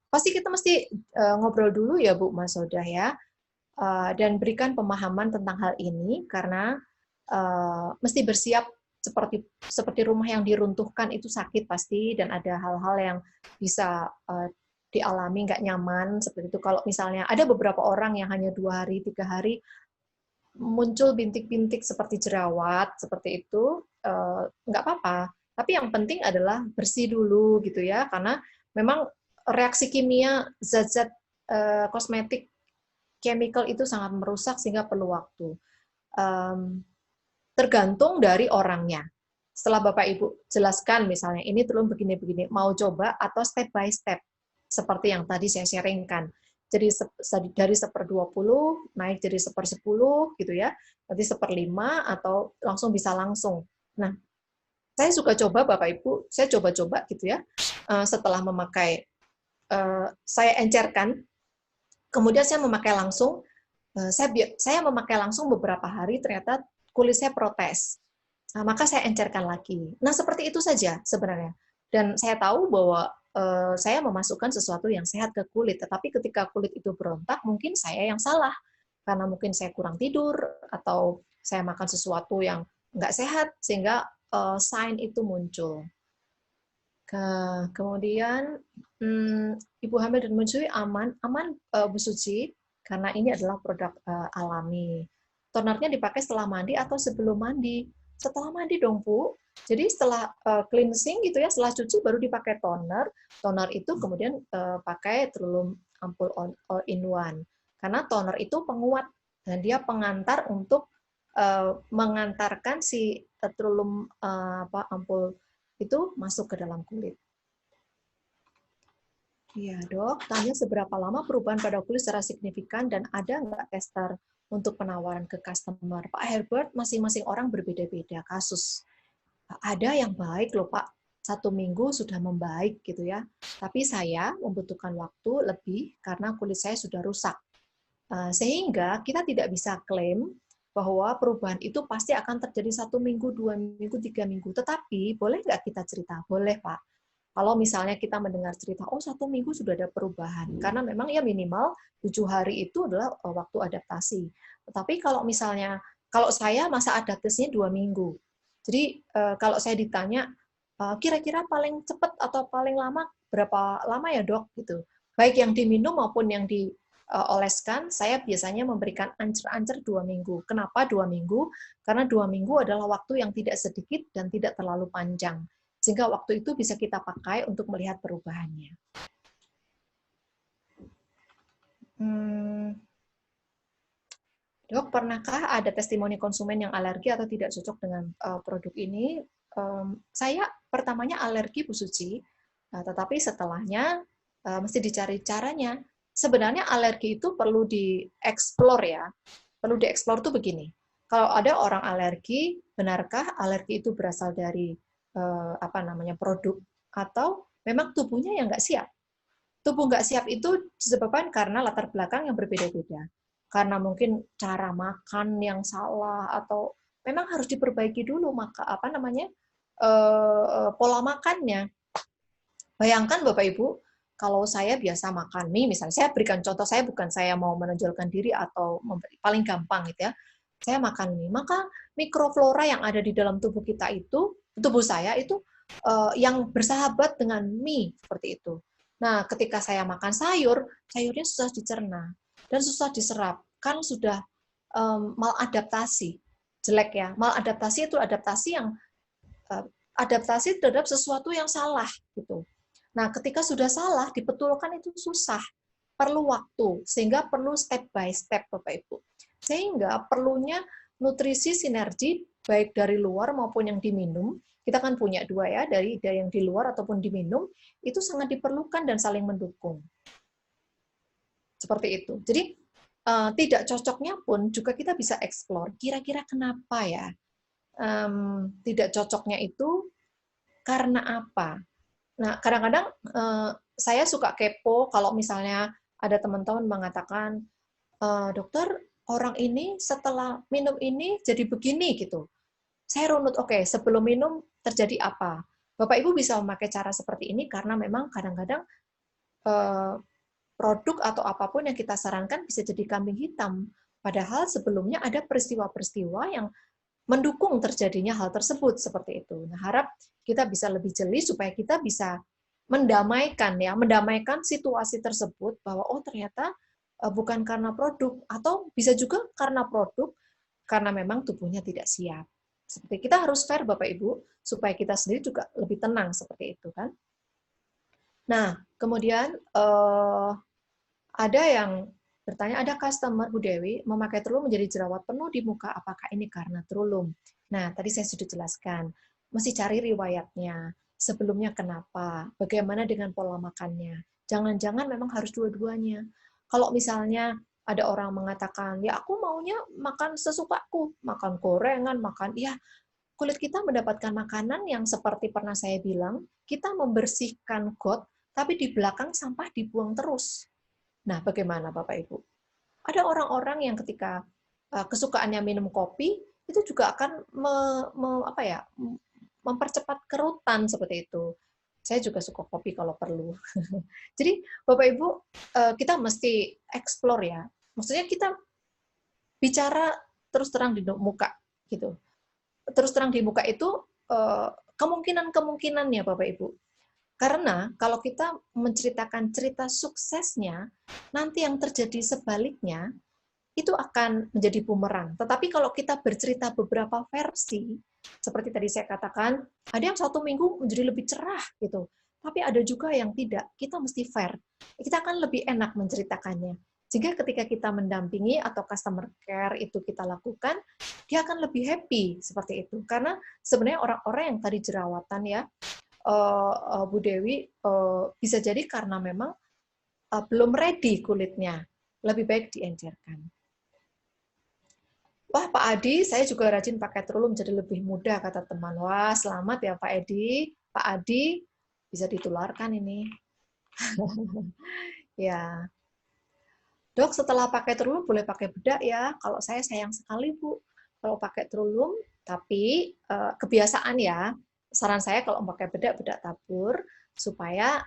pasti kita mesti ngobrol dulu ya Bu Mas Sodah ya. Dan berikan pemahaman tentang hal ini karena mesti bersiap seperti rumah yang diruntuhkan itu sakit pasti, dan ada hal-hal yang bisa dialami nggak nyaman seperti itu. Kalau misalnya ada beberapa orang yang hanya 2 hari 3 hari muncul bintik-bintik seperti jerawat seperti itu, nggak apa-apa. Tapi yang penting adalah bersih dulu gitu ya, karena memang reaksi kimia zat-zat kosmetik chemical itu sangat merusak sehingga perlu waktu. Tergantung dari orangnya. Setelah Bapak Ibu jelaskan misalnya ini turun begini-begini, mau coba atau step by step seperti yang tadi saya sharingkan. Jadi dari 1/20 naik jadi 1/10 gitu ya. Nanti 1/5 atau langsung. Nah, saya suka coba Bapak Ibu, saya coba-coba gitu ya. Setelah memakai saya encerkan. Kemudian saya memakai langsung, saya memakai langsung beberapa hari, ternyata kulit saya protes. Nah, maka saya encerkan lagi. Nah, seperti itu saja sebenarnya. Dan saya tahu bahwa saya memasukkan sesuatu yang sehat ke kulit, tetapi ketika kulit itu berontak, mungkin saya yang salah. Karena mungkin saya kurang tidur, atau saya makan sesuatu yang nggak sehat, sehingga sign itu muncul. Kemudian Ibu hamil dan menyusui aman Bu Suci, karena ini adalah produk alami. Tonernya dipakai setelah mandi atau sebelum mandi? Setelah mandi dong Bu. Jadi setelah cleansing gitu ya, setelah cuci baru dipakai toner. Toner itu kemudian pakai Trulum ampul all-in-one. Karena toner itu penguat dan dia pengantar untuk mengantarkan si Trulum ampul itu masuk ke dalam kulit. Iya Dok, tanya seberapa lama perubahan pada kulit secara signifikan dan ada nggak tester untuk penawaran ke customer? Pak Herbert, masing-masing orang berbeda-beda kasus. Ada yang baik loh Pak, 1 minggu sudah membaik gitu ya. Tapi saya membutuhkan waktu lebih karena kulit saya sudah rusak. Sehingga kita tidak bisa klaim bahwa perubahan itu pasti akan terjadi 1 minggu, 2 minggu, 3 minggu. Tetapi boleh nggak kita cerita? Boleh Pak. Kalau misalnya kita mendengar cerita, oh 1 minggu sudah ada perubahan. Karena memang ya minimal 7 hari itu adalah waktu adaptasi. Tetapi kalau misalnya, kalau saya masa adaptasinya 2 minggu. Jadi kalau saya ditanya, kira-kira paling cepat atau paling lama berapa lama ya dok? Gitu. Baik yang diminum maupun yang dioleskan, saya biasanya memberikan ancer-ancer 2 minggu. Kenapa 2 minggu? Karena 2 minggu adalah waktu yang tidak sedikit dan tidak terlalu panjang. Sehingga waktu itu bisa kita pakai untuk melihat perubahannya. Dok, pernahkah ada testimoni konsumen yang alergi atau tidak cocok dengan produk ini? Saya pertamanya alergi Bu Suci, tetapi setelahnya mesti dicari caranya. Sebenarnya alergi itu perlu dieksplor ya. Perlu dieksplor tuh begini. Kalau ada orang alergi, benarkah alergi itu berasal dari produk atau memang tubuhnya yang nggak siap? Tubuh nggak siap itu disebabkan karena latar belakang yang berbeda-beda. Karena mungkin cara makan yang salah atau memang harus diperbaiki dulu pola makannya. Bayangkan Bapak Ibu, kalau saya biasa makan mie, misalnya saya berikan contoh, saya mau menonjolkan diri atau paling gampang gitu ya. Saya makan mie, maka mikroflora yang ada di dalam tubuh kita itu, tubuh saya itu yang bersahabat dengan mie seperti itu. Nah, ketika saya makan sayur, sayurnya susah dicerna dan susah diserap karena sudah maladaptasi. Jelek ya. Maladaptasi itu adaptasi terhadap sesuatu yang salah gitu. Nah, ketika sudah salah dibetulkan itu susah. Perlu waktu, sehingga perlu step by step Bapak Ibu. Sehingga perlunya nutrisi sinergi baik dari luar maupun yang diminum. Kita kan punya dua ya, dari yang di luar ataupun diminum, itu sangat diperlukan dan saling mendukung. Seperti itu. Jadi tidak cocoknya pun juga kita bisa eksplor, kira-kira kenapa ya tidak cocoknya itu karena apa. Nah, kadang-kadang saya suka kepo kalau misalnya ada teman-teman mengatakan, dokter, orang ini setelah minum ini jadi begini gitu. Saya runut, oke, sebelum minum terjadi apa? Bapak Ibu bisa memakai cara seperti ini karena memang kadang-kadang produk atau apapun yang kita sarankan bisa jadi kambing hitam. Padahal sebelumnya ada peristiwa-peristiwa yang mendukung terjadinya hal tersebut seperti itu. Nah, harap kita bisa lebih jeli supaya kita bisa mendamaikan situasi tersebut bahwa oh ternyata bukan karena produk atau bisa juga karena produk karena memang tubuhnya tidak siap. Seperti kita harus fair Bapak Ibu supaya kita sendiri juga lebih tenang seperti itu kan. Nah, kemudian ada yang bertanya, ada customer Bu Dewi memakai Trulum menjadi jerawat penuh di muka, apakah ini karena Trulum? Nah, tadi saya sudah jelaskan, mesti cari riwayatnya, sebelumnya kenapa, bagaimana dengan pola makannya. Jangan-jangan memang harus dua-duanya. Kalau misalnya ada orang mengatakan, ya aku maunya makan sesukaku, makan gorengan, ya kulit kita mendapatkan makanan yang seperti pernah saya bilang, kita membersihkan got, tapi di belakang sampah dibuang terus. Nah, bagaimana Bapak Ibu? Ada orang-orang yang ketika kesukaannya minum kopi, itu juga akan mempercepat kerutan seperti itu. Saya juga suka kopi kalau perlu. Jadi, Bapak Ibu, kita mesti explore ya. Maksudnya kita bicara terus terang di muka gitu. Terus terang di muka itu kemungkinan-kemungkinannya Bapak Ibu. Karena kalau kita menceritakan cerita suksesnya, nanti yang terjadi sebaliknya, itu akan menjadi bumerang. Tetapi kalau kita bercerita beberapa versi, seperti tadi saya katakan, ada yang 1 minggu menjadi lebih cerah, gitu. Tapi ada juga yang tidak. Kita mesti fair. Kita akan lebih enak menceritakannya. Sehingga ketika kita mendampingi atau customer care itu kita lakukan, dia akan lebih happy seperti itu. Karena sebenarnya orang-orang yang tadi jerawatan ya, Bu Dewi, bisa jadi karena memang belum ready kulitnya, lebih baik diencerkan. Wah, Pak Adi, saya juga rajin pakai Trulum jadi lebih mudah, kata teman. Wah, selamat ya Pak Edi. Pak Adi, bisa ditularkan ini. Ya, Dok, setelah pakai Trulum boleh pakai bedak ya. Kalau saya sayang sekali, Bu, kalau pakai Trulum, tapi kebiasaan ya. Saran saya kalau pakai bedak, bedak tabur, supaya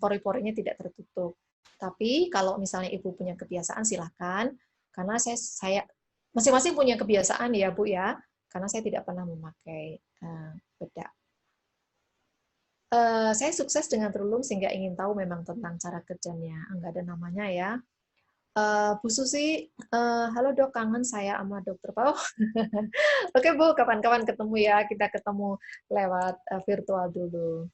pori-porinya tidak tertutup. Tapi kalau misalnya Ibu punya kebiasaan, silahkan. Karena saya masing-masing punya kebiasaan ya, Bu ya. Karena saya tidak pernah memakai bedak. Saya sukses dengan Trulum sehingga ingin tahu memang tentang cara kerjanya. Enggak ada namanya ya. Bu Susi, halo dok, kangen saya sama dokter Pau. Oke Bu, kapan-kapan ketemu ya, kita ketemu lewat virtual dulu.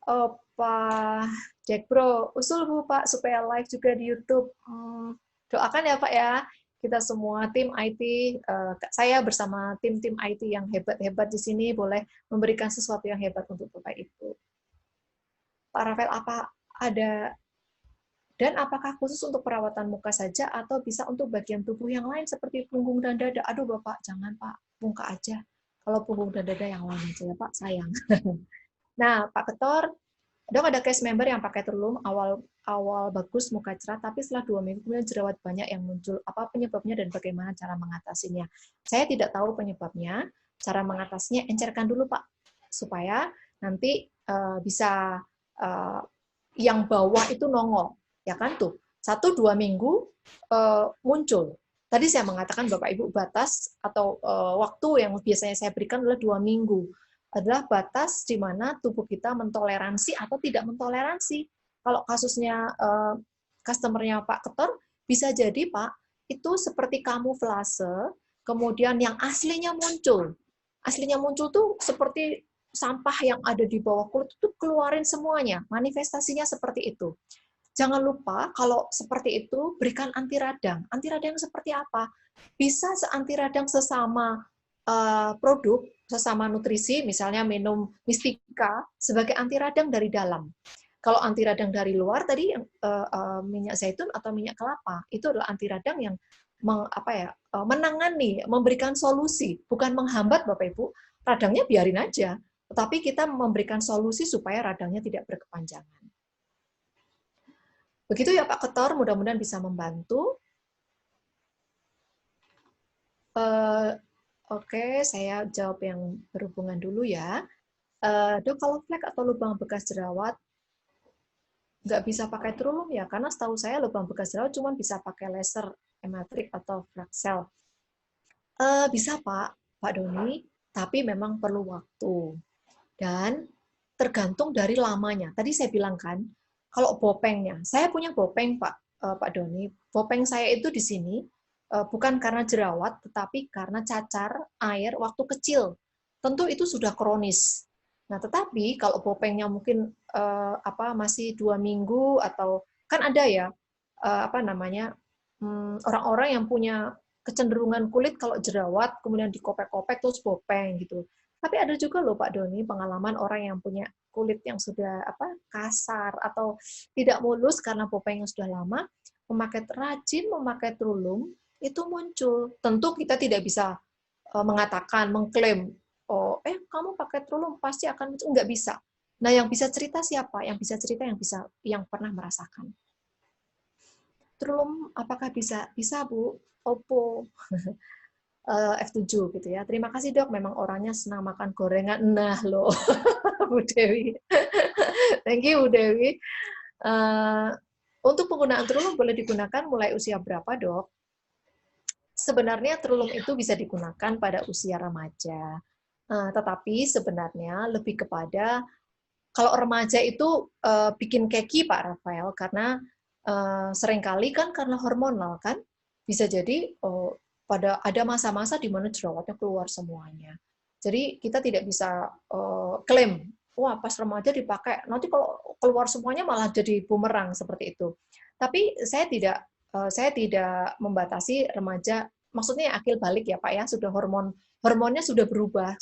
Oh, Pak Jack Bro, usul Bu Pak supaya live juga di YouTube. Doakan ya Pak ya, kita semua tim IT, saya bersama tim-tim IT yang hebat-hebat di sini boleh memberikan sesuatu yang hebat untuk Bapak Ibu. Pak Rafael, dan apakah khusus untuk perawatan muka saja atau bisa untuk bagian tubuh yang lain seperti punggung dan dada? Aduh Bapak, jangan Pak, muka aja. Kalau punggung dan dada yang lain aja ya Pak, sayang. Nah, Pak Ketor, dok ada case member yang pakai Trulum awal bagus muka cerah, tapi setelah 2 minggu kemudian jerawat banyak yang muncul. Apa penyebabnya dan bagaimana cara mengatasinya? Saya tidak tahu penyebabnya. Cara mengatasinya encerkan dulu Pak, supaya nanti bisa yang bawah itu nongol, ya kan tuh 1-2 minggu muncul. Tadi saya mengatakan Bapak Ibu batas atau waktu yang biasanya saya berikan adalah 2 minggu. Adalah batas di mana tubuh kita mentoleransi atau tidak mentoleransi. Kalau kasusnya customer-nya Pak Ketor, bisa jadi Pak, itu seperti kamuflase, kemudian yang aslinya muncul. Aslinya muncul tuh seperti sampah yang ada di bawah kulit itu keluarin semuanya. Manifestasinya seperti itu. Jangan lupa kalau seperti itu berikan anti radang. Anti radang seperti apa? Bisa anti radang sesama produk, sesama nutrisi, misalnya minum Mistika sebagai anti radang dari dalam. Kalau anti radang dari luar tadi minyak zaitun atau minyak kelapa itu adalah anti radang yang menangani, memberikan solusi, bukan menghambat Bapak Ibu. Radangnya biarin aja, tetapi kita memberikan solusi supaya radangnya tidak berkepanjangan. Begitu ya Pak Ketor, mudah-mudahan bisa membantu. Oke, saya jawab yang berhubungan dulu ya. Dok, kalau flek atau lubang bekas jerawat, nggak bisa pakai Trulum ya? Karena setahu saya lubang bekas jerawat cuma bisa pakai laser hematrik atau Fraxel. Bisa Pak Doni, tapi memang perlu waktu. Dan tergantung dari lamanya. Tadi saya bilang kan, kalau bopengnya, saya punya bopeng Pak Doni. Bopeng saya itu di sini bukan karena jerawat, tetapi karena cacar air waktu kecil. Tentu itu sudah kronis. Nah, tetapi kalau bopengnya mungkin masih 2 minggu atau kan ada ya orang-orang yang punya kecenderungan kulit kalau jerawat kemudian dikopek-kopek terus bopeng gitu. Tapi ada juga loh Pak Doni pengalaman orang yang punya kulit yang sudah kasar atau tidak mulus karena bopengnya sudah lama, rajin memakai Trulum itu muncul. Tentu kita tidak bisa mengatakan, mengklaim, kamu pakai Trulum pasti akan muncul, nggak bisa. Nah, yang bisa cerita siapa? Yang bisa cerita yang pernah merasakan. Trulum apakah bisa? Bisa, Bu. Oppo. F7 gitu ya. Terima kasih Dok, memang orangnya senang makan gorengan. Nah loh, Bu Dewi. Thank you Bu Dewi. Untuk penggunaan Trulum boleh digunakan mulai usia berapa Dok? Sebenarnya Trulum itu bisa digunakan pada usia remaja. Tetapi sebenarnya lebih kepada, kalau remaja itu bikin keki Pak Rafael, karena seringkali kan karena hormonal kan, bisa jadi ada masa-masa di mana jerawatnya keluar semuanya. Jadi kita tidak bisa klaim, wah pas remaja dipakai, nanti kalau keluar semuanya malah jadi bumerang seperti itu. Tapi saya tidak membatasi remaja, maksudnya akil balik ya Pak ya, sudah hormonnya sudah berubah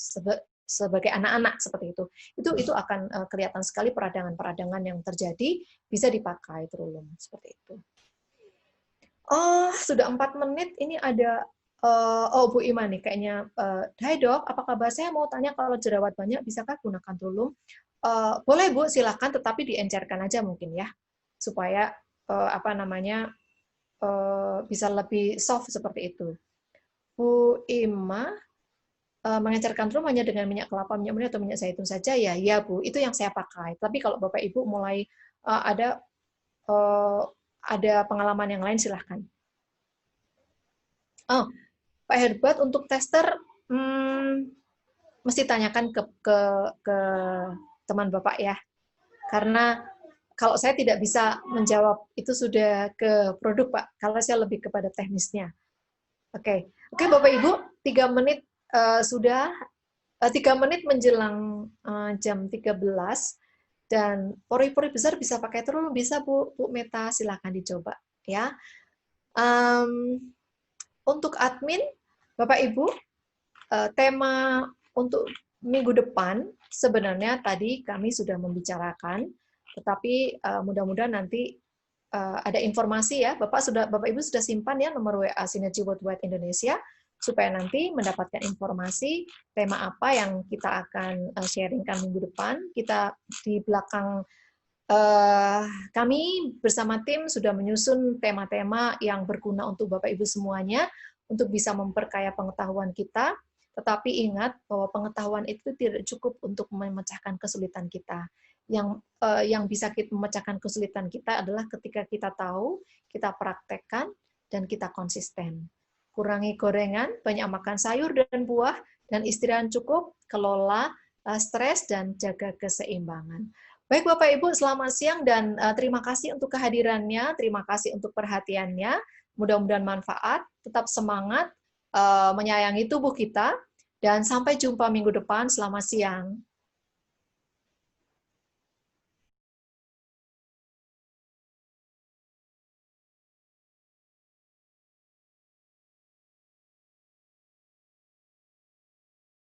sebagai anak-anak seperti itu. Itu akan kelihatan sekali peradangan-peradangan yang terjadi, bisa dipakai Trulum seperti itu. Oh, sudah 4 menit. Ini ada Oh, Bu Ima nih kayaknya. Hai dok, apa kabar? Saya mau tanya kalau jerawat banyak, bisakah gunakan Trulum? Boleh Bu, silakan, tetapi diencerkan aja mungkin ya, supaya apa namanya bisa lebih soft seperti itu. Bu Ima, mengencerkan Trulum hanya dengan minyak kelapa, minyak murni atau minyak zaitun saja ya? Ya Bu, itu yang saya pakai. Tapi kalau Bapak Ibu mulai uh, ada pengalaman yang lain, silahkan. Oh, Pak Herbert, untuk tester, mesti tanyakan ke teman Bapak ya. Karena kalau saya tidak bisa menjawab, itu sudah ke produk Pak. Kalau saya lebih kepada teknisnya. Oke, Bapak Ibu, 3 menit sudah, 3 menit menjelang jam 13, dan pori-pori besar bisa pakai Trulum, bisa Bu Meta, silakan dicoba ya. Untuk admin, Bapak Ibu, tema untuk minggu depan sebenarnya tadi kami sudah membicarakan, tetapi mudah-mudahan nanti ada informasi ya. Bapak Ibu sudah simpan ya nomor WA Sinergi Worldwide Indonesia, supaya nanti mendapatkan informasi tema apa yang kita akan sharingkan minggu depan. Kita di belakang kami bersama tim sudah menyusun tema-tema yang berguna untuk Bapak Ibu semuanya, untuk bisa memperkaya pengetahuan kita, tetapi ingat bahwa pengetahuan itu tidak cukup untuk memecahkan kesulitan kita. Yang bisa memecahkan kesulitan kita adalah ketika kita tahu, kita praktekkan, dan kita konsisten. Kurangi gorengan, banyak makan sayur dan buah, dan istirahat cukup, kelola stres, dan jaga keseimbangan. Baik Bapak Ibu, selamat siang dan terima kasih untuk kehadirannya, terima kasih untuk perhatiannya. Mudah-mudahan manfaat, tetap semangat, menyayangi tubuh kita, dan sampai jumpa minggu depan. Selamat siang.